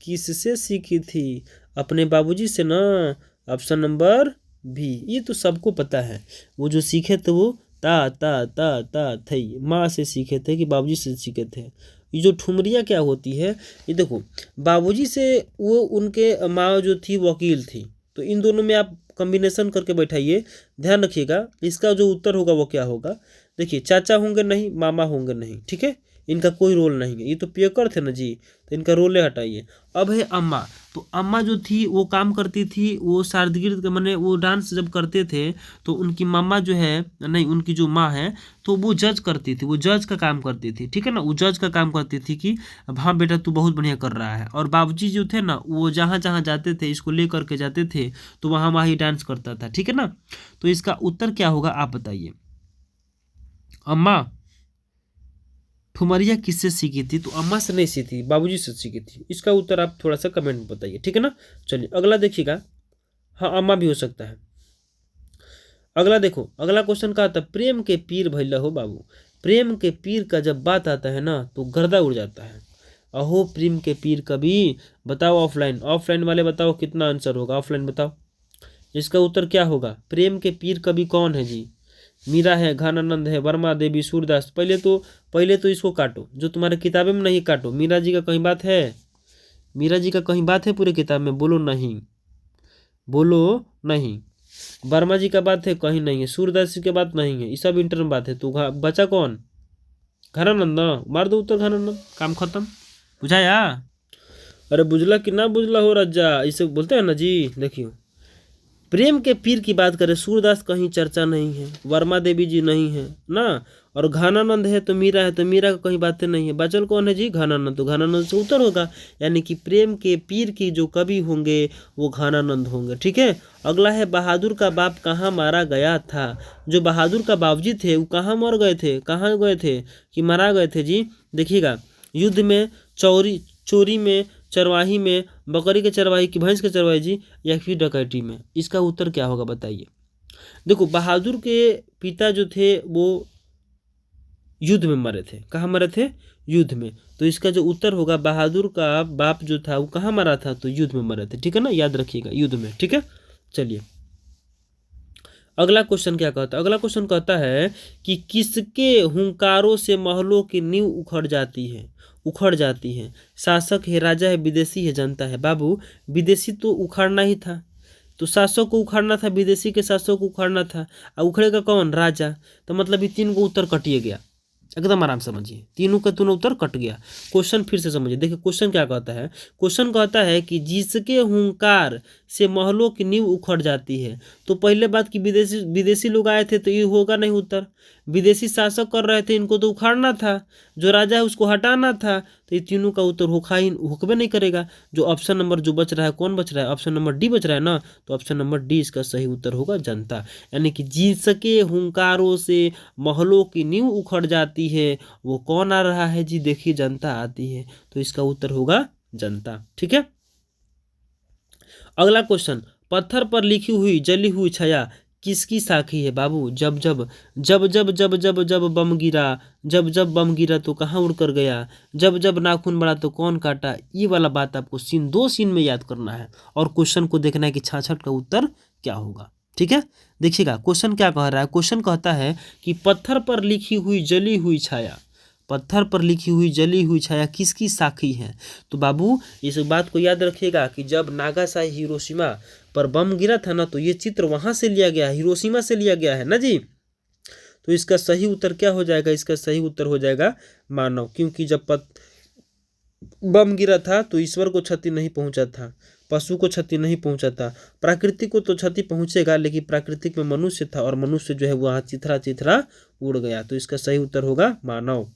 किससे सीखी थी, अपने बाबूजी से ना, ऑप्शन नंबर बी। ये तो सबको पता है, वो जो सीखे थे वो ता थई माँ से सीखे थे कि बाबूजी से सीखे थे। ये जो ठुमरिया क्या होती है, ये देखो बाबूजी से वो उनके माँ जो थी वकील थी, तो इन दोनों में आप कॉम्बिनेशन करके बैठाइए, ध्यान रखिएगा। इसका जो उत्तर होगा वो क्या होगा, देखिए चाचा होंगे नहीं, मामा होंगे नहीं, ठीक है, इनका कोई रोल नहीं है, ये तो पियकर थे ना जी, तो इनका रोले हटाइए। अब है अम्मा, तो अम्मा जो थी वो काम करती थी, वो शारदगिर्द मैंने वो डांस जब करते थे, तो उनकी मम्मा जो है नहीं, उनकी जो माँ है तो वो जज करती थी, वो जज का काम करती थी, ठीक है ना, वो जज का काम करती थी कि हाँ बेटा तू बहुत बढ़िया कर रहा है। और बाबूजी जो थे ना, वो जहाँ जहाँ जाते थे इसको ले करके जाते थे, तो वहाँ वहाँ ही डांस करता था, ठीक है ना। तो इसका उत्तर क्या होगा आप बताइए। अम्मा ठुमरिया किससे सीखी थी, तो अम्मा से नहीं सीखी, बाबूजी से सीखी थी। इसका उत्तर आप थोड़ा सा कमेंट में बताइए, ठीक है ना। चलिए अगला देखिएगा, हाँ अम्मा भी हो सकता है। अगला देखो, अगला क्वेश्चन का आता है, प्रेम के पीर भैया हो बाबू, प्रेम के पीर का जब बात आता है ना तो गर्दा उड़ जाता है। अहो प्रेम के पीर कभी, बताओ ऑफलाइन, ऑफलाइन वाले बताओ कितना आंसर होगा, ऑफलाइन बताओ। इसका उत्तर क्या होगा, प्रेम के पीर कवि कौन है जी, मीरा है, घनानंद है, वर्मा देवी, सूरदास। पहले तो इसको काटो, जो तुम्हारे किताबें में नहीं काटो। मीरा जी का कहीं बात है, मीरा जी का कहीं बात है पूरे किताब में, बोलो नहीं, बोलो नहीं। वर्मा जी का बात है कहीं नहीं है, सूरदास जी के बात नहीं है, ये सब इंटर में बात है। तो बचा कौन? घनानंद ना, मार दो उत्तर घनानंद, काम खत्म। बुझाया? अरे बुझला कि ना बुझला हो राजा, इसे बोलते हैं ना जी। देखियो, प्रेम के पीर की बात करें, सूरदास कहीं चर्चा नहीं है, वर्मा देवी जी नहीं है ना, और घनानंद है तो मीरा है, तो मीरा का कहीं बातें नहीं है। बचल कौन है जी? घनानंद। तो घनानंद से उत्तर होगा, यानी कि प्रेम के पीर की जो कवि होंगे वो घनानंद होंगे। ठीक है। अगला है बहादुर का बाप कहाँ मारा गया था। जो बहादुर का बाबूजी थे वो कहाँ मर गए थे, कहाँ गए थे कि मारा गए थे जी? देखिएगा, युद्ध में, चोरी में, चरवाही में, बकरी के चरवाही की भैंस के चरवाही जी, या फिर डकैती में। इसका उत्तर क्या होगा बताइए। देखो, बहादुर के पिता जो थे वो युद्ध में मरे थे। कहाँ मरे थे? युद्ध में। तो इसका जो उत्तर होगा, बहादुर का बाप जो था वो कहाँ मरा था? तो युद्ध में मरे थे। ठीक है ना, याद रखिएगा, युद्ध में। ठीक है, चलिए अगला क्वेश्चन क्या कहता है। अगला क्वेश्चन कहता है कि किसके हुंकारों से महलों की नींव उखड़ जाती है, उखड़ जाती है। शासक है, राजा है, विदेशी है, जनता है। बाबू, विदेशी तो उखाड़ना ही था, तो शासक को उखाड़ना था, विदेशी के शासक को उखाड़ना था, और उखड़ेगा कौन? राजा। तो मतलब ये तीन को उत्तर कटिए गया। एकदम आराम से समझिए, तीनों का तीनों उत्तर कट गया। क्वेश्चन फिर से समझिए। देखिए क्वेश्चन क्या कहता है। क्वेश्चन कहता है कि जिसके हुंकार से महलों की नींव उखड़ जाती है। तो पहले बात कि विदेशी विदेशी लोग आए थे, तो ये होगा नहीं उत्तर। विदेशी शासक कर रहे थे, इनको तो उखाड़ना था, जो राजा है उसको हटाना था, तो ये तीनों का उत्तर होकबे नहीं करेगा। जो ऑप्शन नंबर जो बच रहा है, कौन बच रहा है? ऑप्शन नंबर डी बच रहा है ना, तो ऑप्शन नंबर डी इसका सही उत्तर होगा, जनता। यानी कि जिसके हुंकारों से महलों की नींव उखड़ जाती है, वो कौन आ रहा है जी? देखिए, जनता आती है, तो इसका उत्तर होगा जनता। ठीक है। अगला क्वेश्चन, पत्थर पर लिखी हुई जली हुई छाया किसकी साखी है। बाबू, जब जब जब जब जब जब जब बम गिरा, जब जब बम गिरा तो कहाँ उड़ कर गया, जब जब नाखून बढ़ा तो कौन काटा। ये वाला बात आपको दो सीन में याद करना है, और क्वेश्चन को देखना है कि 66 का उत्तर क्या होगा। ठीक है, देखिएगा क्वेश्चन क्या कह रहा है। क्वेश्चन कहता है कि पत्थर पर लिखी हुई जली हुई छाया, पत्थर पर लिखी हुई जली हुई छाया किसकी साखी है। तो बाबू, इस बात को याद रखिएगा कि जब नागासाकी हिरोशिमा पर बम गिरा था ना, तो ये चित्र वहां से लिया गया है, हिरोशिमा से लिया गया है ना जी। तो इसका सही उत्तर क्या हो जाएगा? इसका सही उत्तर हो जाएगा मानव, क्योंकि जब बम गिरा था तो ईश्वर को क्षति नहीं पहुंचा था, पशु को क्षति नहीं पहुंचा था। प्राकृतिक को तो क्षति पहुंचेगा, लेकिन प्राकृतिक में मनुष्य था, और मनुष्य जो है वहाँ चिथरा चिथरा उड़ गया। तो इसका सही उत्तर होगा मानव।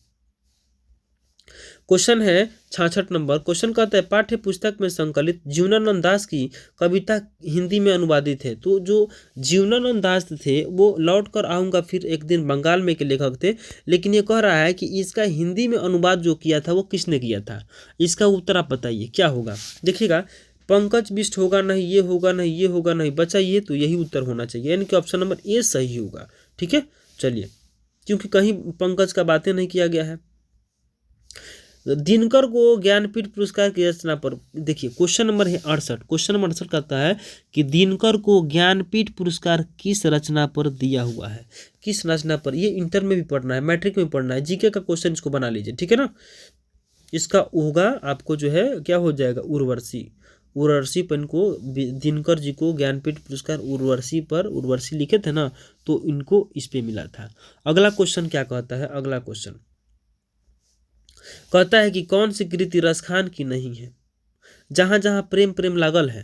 क्वेश्चन है 66 नंबर। क्वेश्चन कहता है पाठ्य पुस्तक में संकलित जीवनानंद दास की कविता हिंदी में अनुवादित है। तो जो जीवनानंद दास थे वो लौट कर आऊँगा फिर एक दिन बंगाल में के लेखक थे, लेकिन ये कह रहा है कि इसका हिंदी में अनुवाद जो किया था वो किसने किया था। इसका उत्तर आप बताइए क्या होगा। देखिएगा, पंकज बिष्ट होगा नहीं, ये होगा नहीं, ये होगा नहीं, बचा ये, तो यही उत्तर होना चाहिए, यानी कि ऑप्शन नंबर ए सही होगा। ठीक है, चलिए, क्योंकि कहीं पंकज का बातें नहीं किया गया है। दिनकर को ज्ञानपीठ पुरस्कार की रचना पर, देखिए क्वेश्चन नंबर है 68। क्वेश्चन नंबर 68 कहता है कि दिनकर को ज्ञानपीठ पुरस्कार किस रचना पर दिया हुआ है। किस रचना पर? ये इंटर में भी पढ़ना है, मैट्रिक में भी पढ़ना है, जीके का क्वेश्चन इसको बना लीजिए। ठीक है ना। इसका होगा आपको जो है क्या हो जाएगा, उर्वशी। उर्वशी पर इनको दिनकर जी को ज्ञानपीठ पुरस्कार उर्वशी पर, उर्वशी लिखे थे ना, तो इनको इस पे मिला था। अगला क्वेश्चन क्या कहता है। अगला क्वेश्चन कहता है कि कौन सी कृति रसखान की नहीं है। जहां जहां प्रेम प्रेम लागल है,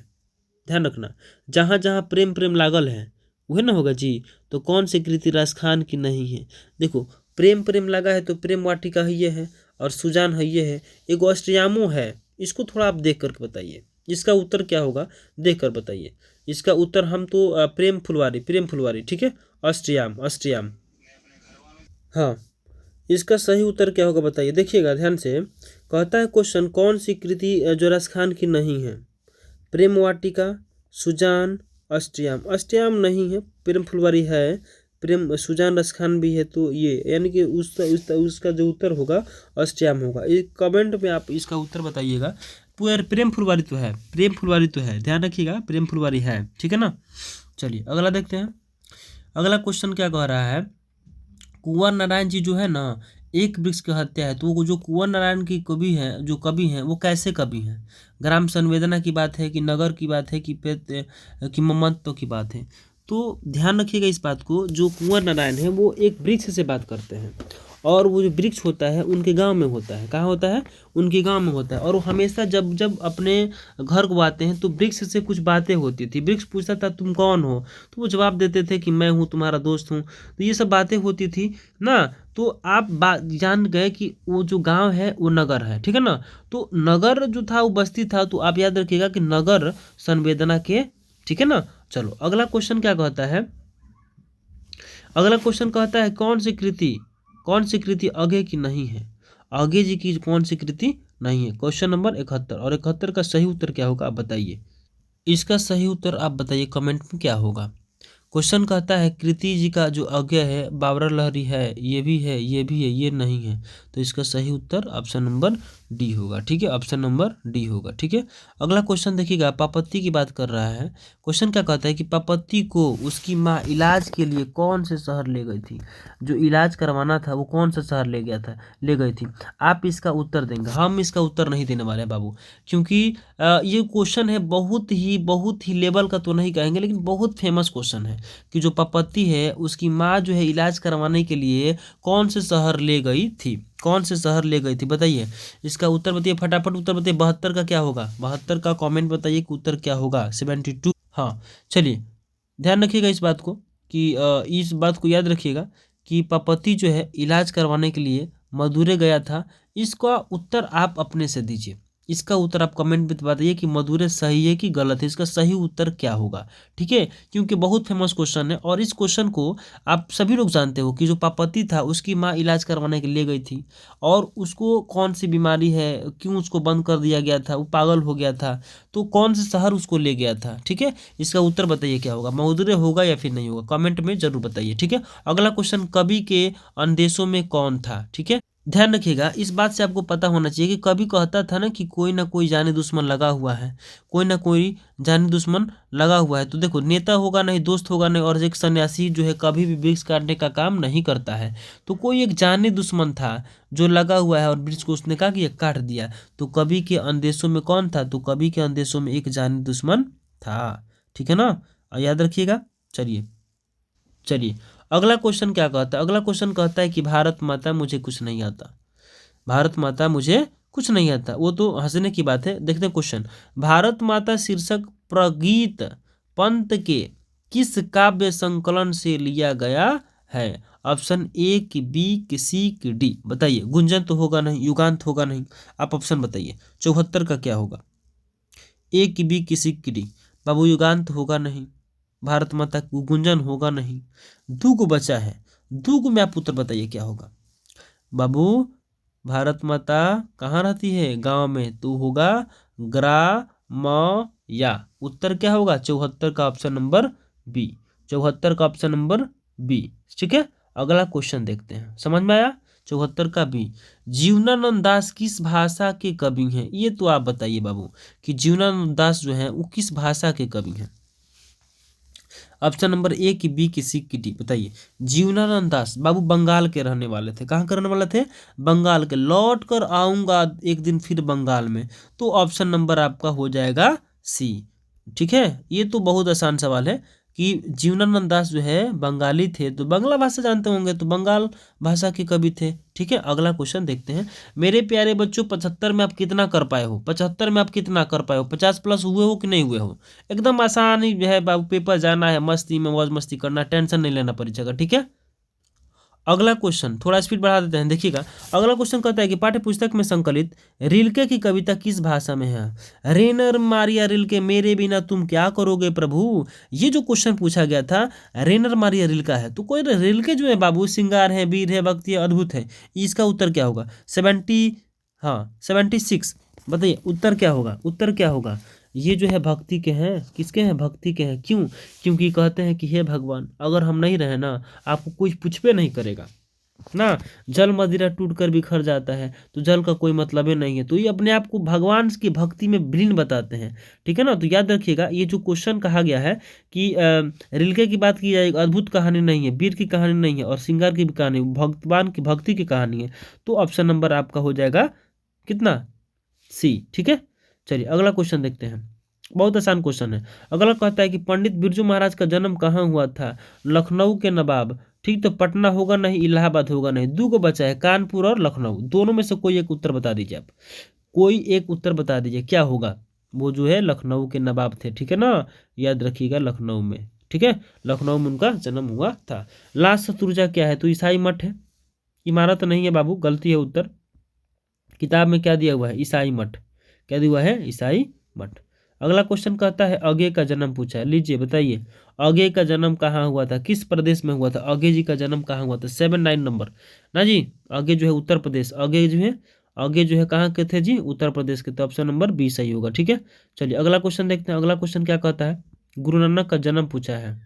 ध्यान रखना, जहां जहां प्रेम प्रेम लागल है वह ना होगा जी। तो कौन सी कृति रसखान की नहीं है। देखो, प्रेम प्रेम लगा है तो प्रेम वाटिका है, ये है, और सुजान है, ये है, एक अष्टयामो है। इसको थोड़ा आप देख करके बताइए, इसका उत्तर क्या होगा, देख कर बताइए। इसका उत्तर हम तो प्रेम फुलवारी, प्रेम फुलवारी। ठीक है, अष्टयाम, अष्टयाम। हाँ, इसका सही उत्तर क्या होगा बताइए। देखिएगा ध्यान से, कहता है क्वेश्चन कौन सी कृति जो रसखान की नहीं है। प्रेम वाटिका, सुजान, अष्टयाम। अष्टयाम नहीं है, प्रेम फुलवारी है, प्रेम सुजान रसखान भी है, तो ये यानी कि उसका जो उत्तर होगा अष्टयाम होगा। ये कमेंट में आप इसका उत्तर बताइएगा। प्रेम फुलवारी तो है, प्रेम फुलवारी तो है, ध्यान रखिएगा, प्रेम फुलवारी है। ठीक है ना। चलिए अगला देखते हैं। अगला क्वेश्चन क्या कह रहा है। कुंवर नारायण जी जो है ना, एक वृक्ष की हत्या है। तो वो जो कुंवर नारायण की कवि है, जो कवि हैं, वो कैसे कवि हैं। ग्राम संवेदना की बात है कि नगर की बात है कि कि ममत्व की बात है। तो ध्यान रखिएगा इस बात को, जो कुंवर नारायण है वो एक वृक्ष से बात करते हैं, और वो जो वृक्ष होता है उनके गांव में होता है। कहाँ होता है? उनके गांव में होता है। और वो हमेशा जब जब अपने घर को आते हैं तो वृक्ष से कुछ बातें होती थी। वृक्ष पूछता था तुम कौन हो, तो वो जवाब देते थे कि मैं हूँ तुम्हारा दोस्त हूँ। तो ये सब बातें होती थी ना। तो आप बात जान गए कि वो जो गांव है वो नगर है, ठीक है ना। तो नगर जो था वो बस्ती था, तो आप याद रखिएगा कि नगर संवेदना के, ठीक है ना। चलो अगला क्वेश्चन क्या कहता है? अगला क्वेश्चन कहता है कौन सी कृति अगे की नहीं है? अगे जी की कौन सी कृति नहीं है? Question number 71। और 71 का सही उत्तर क्या होगा आप बताइए। इसका सही उत्तर आप बताइए कमेंट में क्या होगा। क्वेश्चन कहता है कृति जी का जो अज्ञा है बाबरा लहरी है, ये भी है, ये भी है, ये नहीं है। तो इसका सही उत्तर ऑप्शन नंबर डी होगा, ठीक है। ऑप्शन नंबर डी होगा, ठीक है। अगला क्वेश्चन देखिएगा, पापत्ती की बात कर रहा है। क्वेश्चन क्या कहता है कि पापत्ती को उसकी माँ इलाज के लिए कौन से शहर ले गई थी? जो इलाज करवाना था वो कौन सा शहर ले गई थी? आप इसका उत्तर देंगे, हम इसका उत्तर नहीं देने वाले हैं बाबू, क्योंकि ये क्वेश्चन है बहुत ही लेवल का तो नहीं कहेंगे, लेकिन बहुत फेमस क्वेश्चन है कि जो पापत्ती है उसकी माँ जो है इलाज करवाने के लिए कौन से शहर ले गई थी? कौन से शहर ले गई थी बताइए। इसका उत्तर बताइए, फटाफट उत्तर बताइए। 72 का क्या होगा? 72 का कमेंट बताइए कि उत्तर क्या होगा। 72। हाँ चलिए, ध्यान रखिएगा इस बात को कि इस बात को याद रखिएगा कि पापत्ती जो है इलाज करवाने के लिए मदुरै गया था। इसका उत्तर आप अपने से दीजिए। इसका उत्तर आप कमेंट में बताइए कि मदुरै सही है कि गलत है। इसका सही उत्तर क्या होगा, ठीक है। क्योंकि बहुत फेमस क्वेश्चन है, और इस क्वेश्चन को आप सभी लोग जानते हो कि जो पापत्ती था उसकी माँ इलाज करवाने के लिए गई थी, और उसको कौन सी बीमारी है, क्यों उसको बंद कर दिया गया था, वो पागल हो गया था, तो कौन से शहर उसको ले गया था, ठीक है। इसका उत्तर बताइए क्या होगा, मदुरै होगा या फिर नहीं होगा, कमेंट में जरूर बताइए, ठीक है। अगला क्वेश्चन, कवि के अंदेशों में कौन था, ठीक है। ध्यान रखिएगा इस बात से आपको पता होना चाहिए कि कभी कहता था ना कोई जाने दुश्मन लगा हुआ है, कोई ना कोई जाने दुश्मन लगा हुआ है। तो देखो, नेता होगा नहीं, दोस्त होगा नहीं, और एक सन्यासी जो है कभी भी वृक्ष काटने का काम नहीं करता है। तो कोई एक जाने दुश्मन था जो लगा हुआ है और वृक्ष को उसने कहा कि ये काट दिया। तो कवि के अंदेशों में कौन था? तो कवि के अंदेशों में एक जाने दुश्मन था, ठीक है ना। याद रखिएगा। चलिए चलिए, अगला क्वेश्चन क्या कहता है? अगला क्वेश्चन कहता है कि भारत माता मुझे कुछ नहीं आता। भारत माता मुझे कुछ नहीं आता, वो तो हंसने की बात है। देखते हैं क्वेश्चन, भारत माता शीर्षक प्रगीत पंत के किस काव्य संकलन से लिया गया है? ऑप्शन ए की, बी की, सी की, डी बताइए। गुंजन तो होगा नहीं, युगांत होगा नहीं, आप ऑप्शन बताइए। 74 का क्या होगा? ए की, बी की, सी की, डी। बाबू युगांत होगा नहीं, भारत माता को गुंजन होगा नहीं, दूग बचा है। दूग में आप उत्तर बताइए क्या होगा बाबू। भारत माता कहाँ रहती है? गांव में, तो होगा ग्रा म या। उत्तर क्या होगा? 74 का ऑप्शन नंबर बी। 74 का ऑप्शन नंबर बी, ठीक है। अगला क्वेश्चन देखते हैं, समझ में आया? 74 का बी। जीवनानंद दास किस भाषा के कवि हैं? ये तो आप बताइए बाबू कि जीवनानंद दास जो हैं वो किस भाषा के कवि हैं। ऑप्शन नंबर ए की, बी की, सी की, डी बताइए। जीवनानंद दास बाबू बंगाल के रहने वाले थे। कहाँ के रहने वाले थे? बंगाल के। लौट कर आऊंगा एक दिन फिर बंगाल में। तो ऑप्शन नंबर आपका हो जाएगा सी, ठीक है। ये तो बहुत आसान सवाल है कि जीवनानंद दास जो है बंगाली थे, तो बांग्ला भाषा जानते होंगे, तो बंगाल भाषा के कवि थे, ठीक है। अगला क्वेश्चन देखते हैं, मेरे प्यारे बच्चों 75 में आप कितना कर पाए हो? 75 में आप कितना कर पाए हो? 50 प्लस हुए हो कि नहीं हुए हो? एकदम आसान ही है बाबू, पेपर जाना है, मस्ती में मौज मस्ती करना, टेंशन नहीं लेना परीक्षा का, ठीक है। अगला क्वेश्चन थोड़ा स्पीड बढ़ा देते हैं, देखिएगा। अगला क्वेश्चन कहता है कि पाठ्य पुस्तक में संकलित रिल्के की कविता किस भाषा में है? रेनर मारिया रिल्के, मेरे बिना तुम क्या करोगे प्रभु। ये जो क्वेश्चन पूछा गया था, रेनर मारिया रिल्का है। तो कोई रिल्के जो है बाबू सिंगार है, वीर है, भक्ति है, अद्भुत है। इसका उत्तर क्या होगा? 76 बताइए उत्तर क्या होगा? उत्तर क्या होगा? ये जो है भक्ति के हैं। किसके हैं? भक्ति के हैं। क्यों? क्योंकि कहते हैं कि हे भगवान, अगर हम नहीं रहे ना, आपको कुछ पूछबे नहीं करेगा ना। जल मदिरा टूट कर बिखर जाता है, तो जल का कोई मतलब ही नहीं है। तो ये अपने आप को भगवान की भक्ति में विलीन बताते हैं, ठीक है ना। तो याद रखिएगा, ये जो क्वेश्चन कहा गया है कि रिल्के की बात की जाए, अद्भुत कहानी नहीं है, वीर की कहानी नहीं है, और सिंगार की भी कहानी, भगवान की भक्ति की कहानी है। तो ऑप्शन नंबर आपका हो जाएगा कितना? सी, ठीक है। चलिए अगला क्वेश्चन देखते हैं। बहुत आसान क्वेश्चन है। अगला कहता है कि पंडित बिरजू महाराज का जन्म कहाँ हुआ था? लखनऊ के नवाब। ठीक, तो पटना होगा नहीं, इलाहाबाद होगा नहीं, दो को बचा है, कानपुर और लखनऊ, दोनों में से कोई एक उत्तर बता दीजिए आप, कोई एक उत्तर बता दीजिए क्या होगा। वो जो है लखनऊ के नवाब थे, ठीक है ना, याद रखिएगा लखनऊ में, ठीक है, लखनऊ में उनका जन्म हुआ था। लास्ट शत्रुंजय क्या है? तो ईसाई मठ है, इमारत नहीं है बाबू, गलती है उत्तर। किताब में क्या दिया हुआ है? ईसाई मठ। क्या दिया हुआ है? ईसाई मठ। अगला क्वेश्चन कहता है अज्ञे का जन्म पूछा है, लीजिए बताइए अज्ञे का जन्म कहाँ हुआ था, किस प्रदेश में हुआ था? अज्ञे जी का जन्म कहाँ हुआ था? 7-9 नंबर ना जी। अज्ञे जो है उत्तर प्रदेश, अज्ञे जो है कहाँ के थे जी? उत्तर प्रदेश के, तो ऑप्शन नंबर बी सही होगा, ठीक है। चलिए अगला क्वेश्चन देखते हैं। अगला क्वेश्चन क्या कहता है? गुरु नानक का जन्म पूछा है।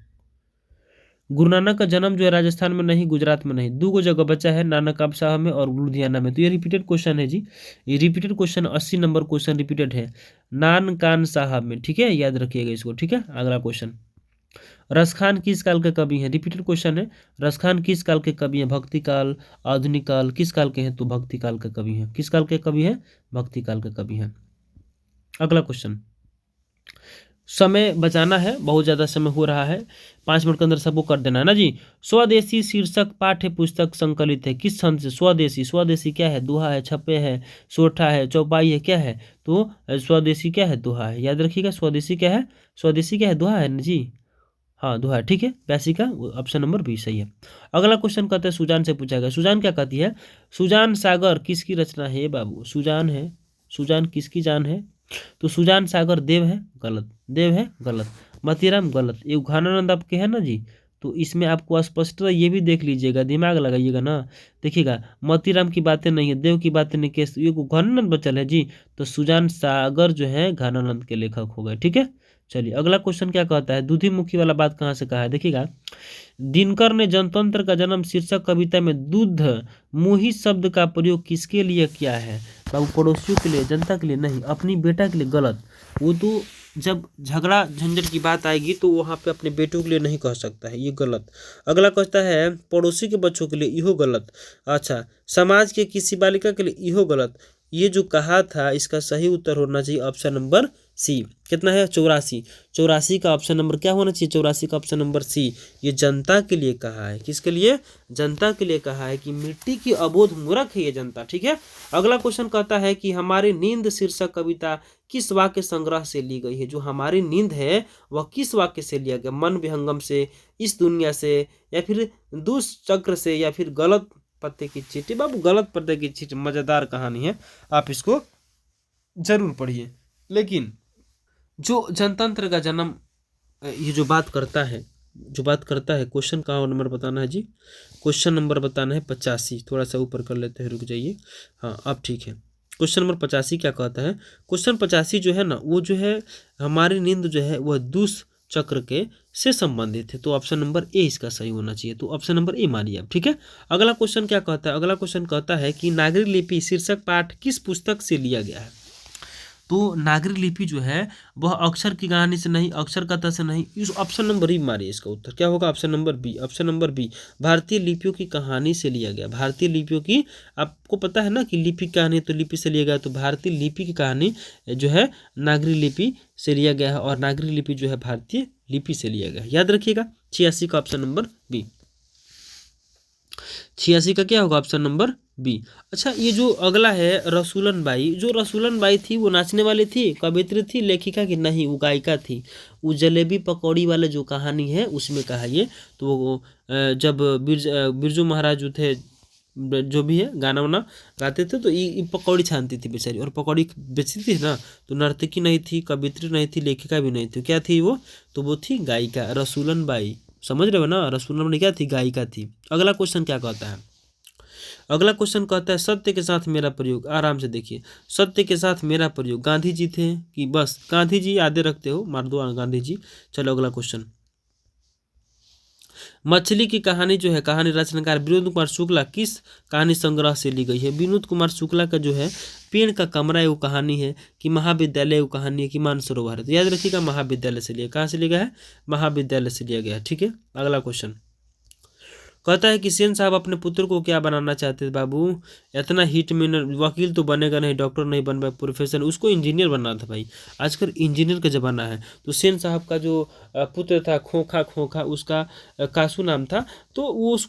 गुरु नानक का जन्म जो है राजस्थान में नहीं, गुजरात में नहीं, दो गो जगह बचा है, नानकाब साहब में और लुधियाना में। तो ये रिपीटेड क्वेश्चन है जी, ये repeated question 80 number question repeated है, नानकान साहब में, ठीक है, याद रखिएगा इसको, ठीक है। अगला क्वेश्चन, रसखान किस काल के कवि हैं? रिपीटेड क्वेश्चन है, रसखान किस काल के कवि हैं? भक्ति काल, आधुनिक काल, किस काल के हैं? तो भक्ति काल के कवि हैं। किस काल के कवि हैं? भक्ति काल के कवि हैं। अगला क्वेश्चन, समय बचाना है, बहुत ज़्यादा समय हो रहा है, 5 मिनट के अंदर सबको कर देना है ना जी। स्वदेशी शीर्षक पाठ्य पुस्तक संकलित है किस संत से? स्वदेशी, स्वदेशी क्या है? दोहा है, छपे है, सोठा है, चौपाई है, क्या है? तो स्वदेशी क्या है? दोहा है, याद रखिएगा। स्वदेशी क्या है? स्वदेशी क्या है? दोहा है ना जी, हाँ दोहा है, ठीक है। 82 का ऑप्शन नंबर बी सही है। अगला क्वेश्चन कहते हैं सुजान से पूछा गया, सुजान क्या कहती है? सुजान सागर किसकी रचना है बाबू? सुजान है, सुजान किसकी जान है? तो सुजान सागर देव है, गलत, देव है, गलत। मतीराम गलत, ये घनानंद आपके है ना जी, तो इसमें आपको स्पष्ट ये भी देख लीजिएगा, दिमाग लगाइएगा ना, देखिएगा मतीराम की बातें नहीं है, देव की बातें नहीं, केस ये घनानंद बचल है जी, तो सुजान सागर जो है घनानंद के लेखक हो गए, ठीक है। चलिए अगला क्वेश्चन क्या कहता है? दूधी मुखी वाला बात कहाँ से कहा है? देखिएगा, दिनकर ने जनतंत्र का जन्म शीर्षक कविता में दूध मुही शब्द का प्रयोग किसके लिए किया है? बाबू पड़ोसियों के लिए, जनता के लिए नहीं, अपनी बेटा के लिए, गलत। वो तो जब झगड़ा झंझट की बात आएगी तो वहाँ पे अपने बेटों के लिए नहीं कह सकता है, ये गलत। अगला कहता है पड़ोसी के बच्चों के लिए, इहो गलत। अच्छा, समाज के किसी बालिका के लिए, इहो गलत। ये जो कहा था इसका सही उत्तर होना चाहिए ऑप्शन नंबर सी। कितना है? 84। 84 का ऑप्शन नंबर क्या होना चाहिए? 84 का ऑप्शन नंबर सी। ये जनता के लिए कहा है, किसके लिए? जनता के लिए कहा है कि मिट्टी की अबोध मूर्ख है ये जनता, ठीक है। अगला क्वेश्चन कहता है कि हमारी नींद शीर्षक कविता किस वाक्य संग्रह से ली गई है? जो हमारी नींद है वह किस वाक्य से लिया गया? मन विहंगम से, इस दुनिया से, या फिर दुष्चक्र से, या फिर गलत पत्ते की चींटी? बाबू गलत पत्ते की चींटी मजेदार कहानी है, आप इसको जरूर पढ़िए। लेकिन जो जनतंत्र का जन्म ये जो बात करता है, जो बात करता है, क्वेश्चन का नंबर बताना है जी, क्वेश्चन नंबर बताना है 85। थोड़ा सा ऊपर कर लेते हैं, रुक जाइए, हाँ अब ठीक है। क्वेश्चन नंबर 85 क्या कहता है? क्वेश्चन 85 जो है ना, वो जो है हमारी नींद जो है वह दुष्चक्र के से संबंधित है, तो ऑप्शन नंबर ए इसका सही होना चाहिए, तो ऑप्शन नंबर ए मानिए आप, ठीक है। अगला क्वेश्चन क्या कहता है? अगला क्वेश्चन कहता है कि नागरिक लिपि शीर्षक पाठ किस पुस्तक से लिया गया है? तो नागरिक लिपि जो है वह अक्षर की कहानी से नहीं, अक्षर कथा से नहीं, इस ऑप्शन नंबर ही मारिए, इसका उत्तर क्या होगा? Option number B, option number B, भारतीय लिपियों की कहानी से लिया गया। भारतीय लिपियों की, आपको पता है ना कि लिपि कहानी, तो लिपि से लिया गया, तो भारतीय लिपि की कहानी जो है नागरिक लिपि से लिया गया है, और नागरिक लिपि जो है भारतीय लिपि से लिया गया है, याद रखिएगा। 86 का ऑप्शन नंबर बी, 86 का क्या होगा? Option number B. अच्छा, ये जो अगला है रसूलन बाई, जो रसूलन बाई थी वो नाचने वाली थी, कवित्री थी, लेखिका की? नहीं, वो गायिका थी। वो जलेबी पकौड़ी वाले जो कहानी है उसमें कहा ये, तो वो जब बिरजू महाराज जो थे, जो भी है गाना वाना गाते थे, तो ये पकौड़ी छानती थी बेचारी, और पकौड़ी बेचती थी ना, तो नर्तकी नहीं थी, कवित्री नहीं थी, लेखिका भी नहीं थी, क्या थी वो? तो वो थी गायिका, रसूलन बाई, समझ रहे हो ना, रसूलन बाई क्या थी? गायिका थी। अगला क्वेश्चन क्या कहता है? अगला क्वेश्चन कहता है सत्य के साथ मेरा प्रयोग, आराम से देखिए, सत्य के साथ मेरा प्रयोग गांधी जी थे कि बस गांधी जी यादें रखते हो, मार दो गांधी जी। चलो अगला क्वेश्चन, मछली की कहानी जो है, कहानी रचनाकार विनोद कुमार शुक्ला किस कहानी संग्रह से ली गई है? विनोद कुमार शुक्ला का जो है पेड़ का कमरा है वो कहानी है, कि महाविद्यालय वो कहानी है, कि मानसरोवर है? तो याद रखिएगा महाविद्यालय से लिया, कहाँ से लिया गया है? महाविद्यालय से लिया गया है, ठीक है। अगला क्वेश्चन, कहता है कि सेन साहब अपने पुत्र को क्या बनाना चाहते थे बाबू, इतना हिट में वकील तो बनेगा नहीं, डॉक्टर नहीं बन पाए, प्रोफेसर, उसको इंजीनियर बनना था भाई। आजकल इंजीनियर का ज़माना है। तो सेन साहब का जो पुत्र था खोखा खोखा, उसका कासू नाम था, तो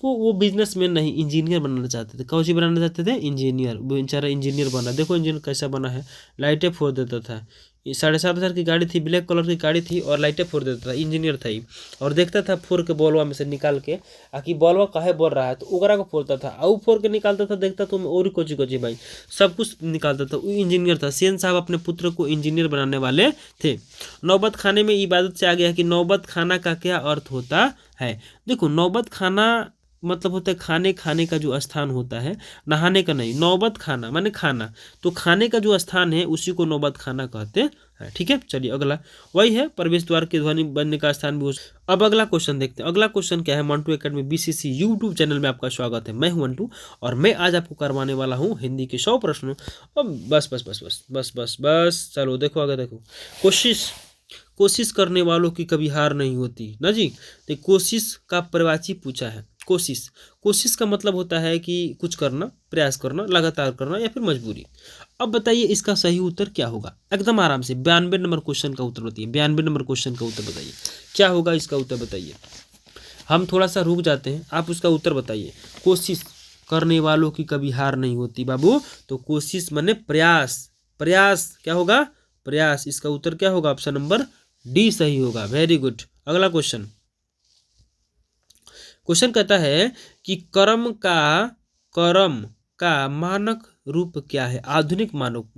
वो बिजनेसमैन नहीं इंजीनियर बनाना चाहते थे। कौन सी बनाना चाहते थे? इंजीनियर। वो बेचारा इंजीनियर बना। देखो इंजीनियर कैसा बना है, लाइटें फोड़ देता था। 7,500 की गाड़ी थी, ब्लैक कलर की गाड़ी थी और लाइटें फोड़ देता था, इंजीनियर था ही। और देखता था फोड़ के बॉलवा में से निकाल के कि बॉलवा काहे बोल रहा है, तो ओकरा को फोड़ता था, और फोड़ के निकालता था, देखता तो और कोची कोची भाई सब कुछ निकालता था। वो इंजीनियर था। सेन साहब अपने पुत्र को इंजीनियर बनाने वाले थे। नौबत खाने में इबादत से आ गया कि नौबत खाना का क्या अर्थ होता है। देखो नौबत खाना मतलब होता है खाने खाने का जो स्थान होता है, नहाने का नहीं। नौबत खाना माने खाना, तो खाने का जो स्थान है उसी को नौबत खाना कहते हैं। ठीक है, चलिए अगला वही है, प्रवेश द्वार के ध्वनि बनने का स्थान भी हो। अब अगला क्वेश्चन देखते हैं। अगला क्वेश्चन क्या है? Mantu academy BCC YouTube channel में आपका स्वागत है। मैं हूं मंटू और मैं आज आपको करवाने वाला हूं हिंदी के 100 प्रश्न। अब बस बस बस बस बस बस बस चलो देखो आगे देखो। कोशिश करने वालों की कभी हार नहीं होती ना जी। तो कोशिश का प्रवाची पूछा है। कोशिश का मतलब होता है कि कुछ करना, प्रयास करना, लगातार करना या फिर मजबूरी। अब बताइए इसका सही उत्तर क्या होगा? एकदम आराम से 92 नंबर क्वेश्चन का उत्तर बताइए। 92 नंबर क्वेश्चन का उत्तर बताइए क्या होगा इसका उत्तर बताइए। हम थोड़ा सा रुक जाते हैं, आप उसका उत्तर बताइए। कोशिश करने वालों की कभी हार नहीं होती बाबू। तो कोशिश माने प्रयास, प्रयास क्या होगा? प्रयास। इसका उत्तर क्या होगा? ऑप्शन नंबर डी सही होगा। Very good. अगला क्वेश्चन कहता है कि कर्म का मानक रूप क्या है? आधुनिक मानक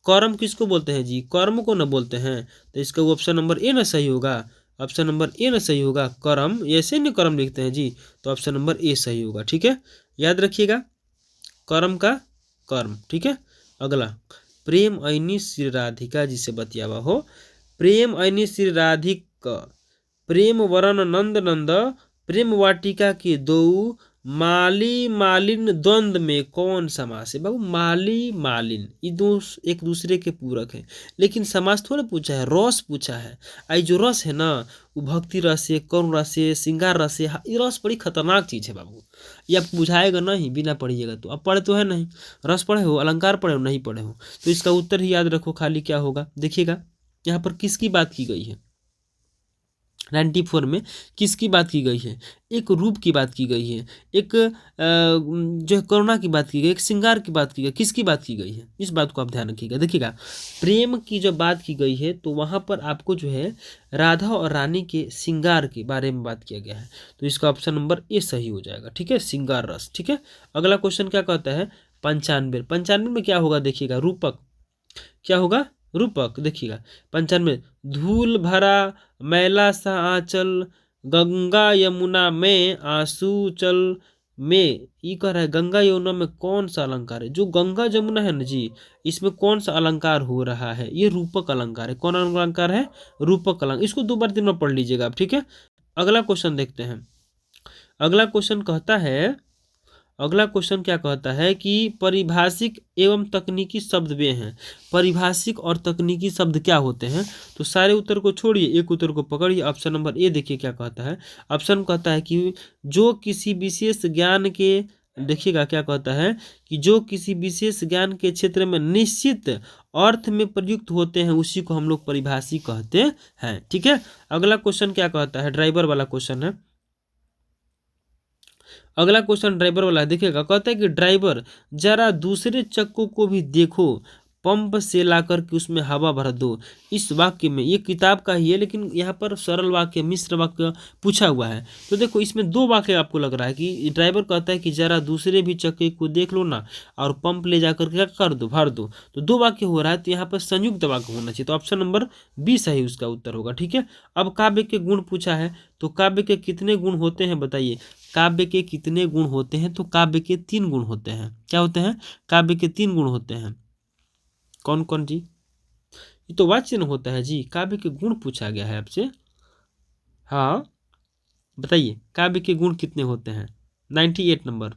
कर्म किसको बोलते हैं जी? कर्म को न बोलते हैं। तो इसका ऑप्शन नंबर ए ना सही होगा। ऑप्शन नंबर ए ना सही होगा। कर्म ऐसे नहीं कर्म लिखते हैं जी, तो ऑप्शन नंबर ए सही होगा। ठीक है, याद रखिएगा कर्म का कर्म। ठीक है, अगला प्रेम ऐनी श्री राधिका जी से बतियावा हो। प्रेम ऐनी श्री राधिक प्रेम वरण नंद नंद प्रेम वाटिका के दो माली मालिन द्वंद्व में कौन समास है? बाबू माली मालिन ये दो एक दूसरे के पूरक हैं, लेकिन समास थोड़ा पूछा है, रस पूछा है। आई जो रस है ना, वो भक्ति रस है, करुण रस है, श्रृंगार रस है। ये रस बड़ी खतरनाक चीज़ है बाबू, ये आपको बुझाएगा नहीं बिना पढ़िएगा तो। आप पढ़े तो है नहीं, रस पढ़े हो, अलंकार पढ़े हो, नहीं पढ़े हो, तो इसका उत्तर ही याद रखो खाली क्या होगा। देखिएगा यहाँ पर किसकी बात की गई है? 94 में किसकी बात की गई है? एक रूप की बात की गई है, एक जो है करुणा की बात की गई, एक श्रृंगार की बात की गई। किसकी बात की गई है? इस बात को आप ध्यान रखिएगा। देखिएगा प्रेम की जब बात की गई है तो वहाँ पर आपको जो है राधा और रानी के श्रृंगार के बारे में बात किया गया है, तो इसका ऑप्शन नंबर ए सही हो जाएगा। ठीक है, श्रृंगार रस। ठीक है, अगला क्वेश्चन क्या कहता है? 95 में क्या होगा? देखिएगा रूपक क्या होगा? रूपक। देखिएगा 95 धूल भरा मैला सा आंचल गंगा यमुना में आंसू चल में, ये कह रहा है गंगा यमुना में कौन सा अलंकार है? जो गंगा जमुना है ना जी, इसमें कौन सा अलंकार हो रहा है? ये रूपक अलंकार है। कौन अलंकार है? रूपक अलंकार। इसको 2 बार 3 बार पढ़ लीजिएगा आप। ठीक है, अगला क्वेश्चन देखते हैं। अगला क्वेश्चन क्या कहता है कि परिभाषिक एवं तकनीकी शब्द वे हैं। परिभाषिक और तकनीकी शब्द क्या होते हैं? तो सारे उत्तर को छोड़िए, एक उत्तर को पकड़िए। ऑप्शन नंबर ए देखिए क्या कहता है। ऑप्शन कहता है कि जो किसी विशेष ज्ञान के, देखिएगा क्या कहता है कि जो किसी विशेष ज्ञान के क्षेत्र में निश्चित अर्थ में प्रयुक्त होते हैं उसी को हम लोग परिभाषिक कहते हैं। ठीक है, अगला क्वेश्चन क्या कहता है? ड्राइवर वाला क्वेश्चन है। अगला क्वेश्चन ड्राइवर वाला है। देखिएगा कहता है कि ड्राइवर जरा दूसरे चक्कों को भी देखो, पंप से लाकर के उसमें हवा भर दो। इस वाक्य में, ये किताब का ही है लेकिन यहाँ पर सरल वाक्य मिश्र वाक्य पूछा हुआ है। तो देखो इसमें 2 वाक्य आपको लग रहा है कि ड्राइवर कहता है कि जरा दूसरे भी चक्के को देख लो ना, और पंप ले जाकर क्या कर दो, भर दो। तो 2 वाक्य हो रहा है, तो यहाँ पर संयुक्त वाक्य होना चाहिए। तो ऑप्शन नंबर बी सही उसका उत्तर होगा। ठीक है, अब काव्य के गुण पूछा है, तो काव्य के कितने गुण होते हैं बताइए? काव्य के कितने गुण होते हैं? तो काव्य के 3 गुण होते हैं। क्या होते हैं? काव्य के 3 गुण होते हैं। कौन कौन जी? ये तो वाच्य न होता है जी, काव्य के गुण पूछा गया है आपसे। हाँ बताइए काव्य के गुण कितने होते हैं? 98 नंबर।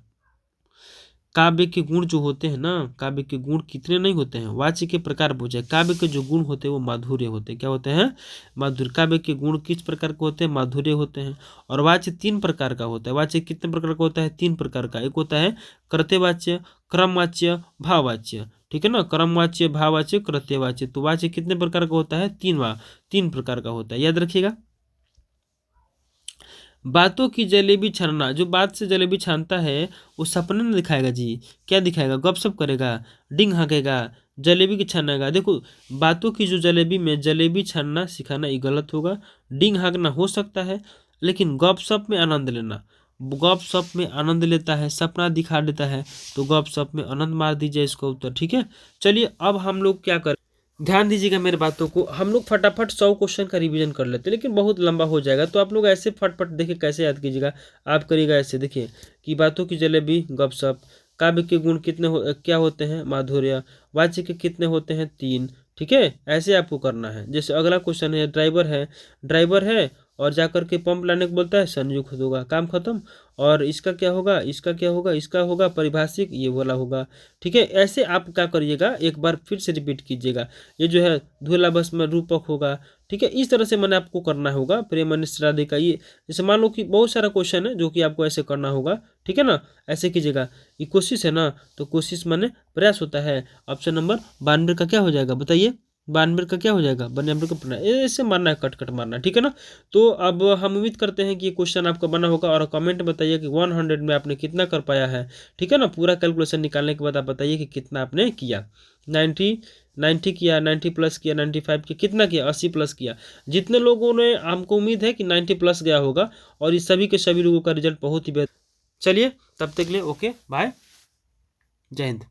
काव्य के गुण जो होते हैं ना, काव्य के गुण कितने नहीं होते हैं, वाच्य के प्रकार पूछे। काव्य के जो गुण होते हैं वो माधुर्य होते हैं। क्या होते हैं? माधुर्य। काव्य के गुण किस प्रकार के होते हैं? माधुर्य होते हैं। और वाच्य 3 प्रकार का होता है। वाच्य कितने प्रकार का होता है? 3 प्रकार का। एक होता है कृत्यवाच्य, क्रमवाच्य, भाववाच्य। ठीक है ना, क्रमवाच्य, भाववाच्य, कृत्यवाच्य। तो वाच्य कितने प्रकार का होता है? 3 प्रकार का होता है, याद रखिएगा। बातों की जलेबी छानना, जो बात से जलेबी छानता है वो सपने में दिखाएगा जी। क्या दिखाएगा? गपशप करेगा, डिंग हाँकेगा, जलेबी की छानेगा। देखो, बातों की जो जलेबी में जलेबी छानना सिखाना ये गलत होगा। डिंग हाँकना हो सकता है, लेकिन गपशप में आनंद लेना, गपशप में आनंद लेता है, सपना दिखा देता है, तो गपशप में आनंद मार दीजिए इसका उत्तर। ठीक है, चलिए अब हम लोग क्या करें, ध्यान दीजिएगा मेरे बातों को। हम लोग फटाफट 100 क्वेश्चन का रिवीजन कर लेते हैं, लेकिन बहुत लंबा हो जाएगा, तो आप लोग ऐसे फटफट देखिए कैसे याद कीजिएगा। आप करिएगा ऐसे, देखिए कि बातों की जलेबी गपशप, काव्य के गुण कितने क्या होते हैं? माधुर्य। वाच्य के कितने होते हैं? 3। ठीक है, ऐसे आपको करना है। जैसे अगला क्वेश्चन है, ड्राइवर है और जाकर के पंप लाने को बोलता है, संयुक्त होगा, काम खत्म। और इसका क्या होगा? इसका क्या होगा? इसका होगा परिभाषिक, ये वाला होगा। ठीक है, ऐसे आप क्या करिएगा, एक बार फिर से रिपीट कीजिएगा। ये जो है धुला भस्म में रूपक होगा। ठीक है, इस तरह से मैंने आपको करना होगा। प्रेम अनिश्चित राधिका, ये जैसे मान लो कि बहुत सारा क्वेश्चन है जो कि आपको ऐसे करना होगा। ठीक है ना, ऐसे कीजिएगा। ये कोशिश है ना, तो कोशिश माने प्रयास होता है। ऑप्शन नंबर 92 का क्या हो जाएगा बताइए? 92 का क्या हो जाएगा? 92 का पढ़ना ऐसे मारना है, कट कट मारना। ठीक है ना, तो अब हम उम्मीद करते हैं कि ये क्वेश्चन आपका बना होगा, और कमेंट बताइए कि 100 में आपने कितना कर पाया है। ठीक है ना, पूरा कैलकुलेशन निकालने के बाद आप बताइए कि कितना आपने किया। 90 किया, 90 प्लस किया, 95 किया, कितना किया? 80 प्लस किया। जितने लोगों ने, हमको उम्मीद है कि 90 प्लस गया होगा, और इस सभी के सभी लोगों का रिजल्ट बहुत ही बेहतर। चलिए, तब तक के लिए ओके बाय, जय हिंद।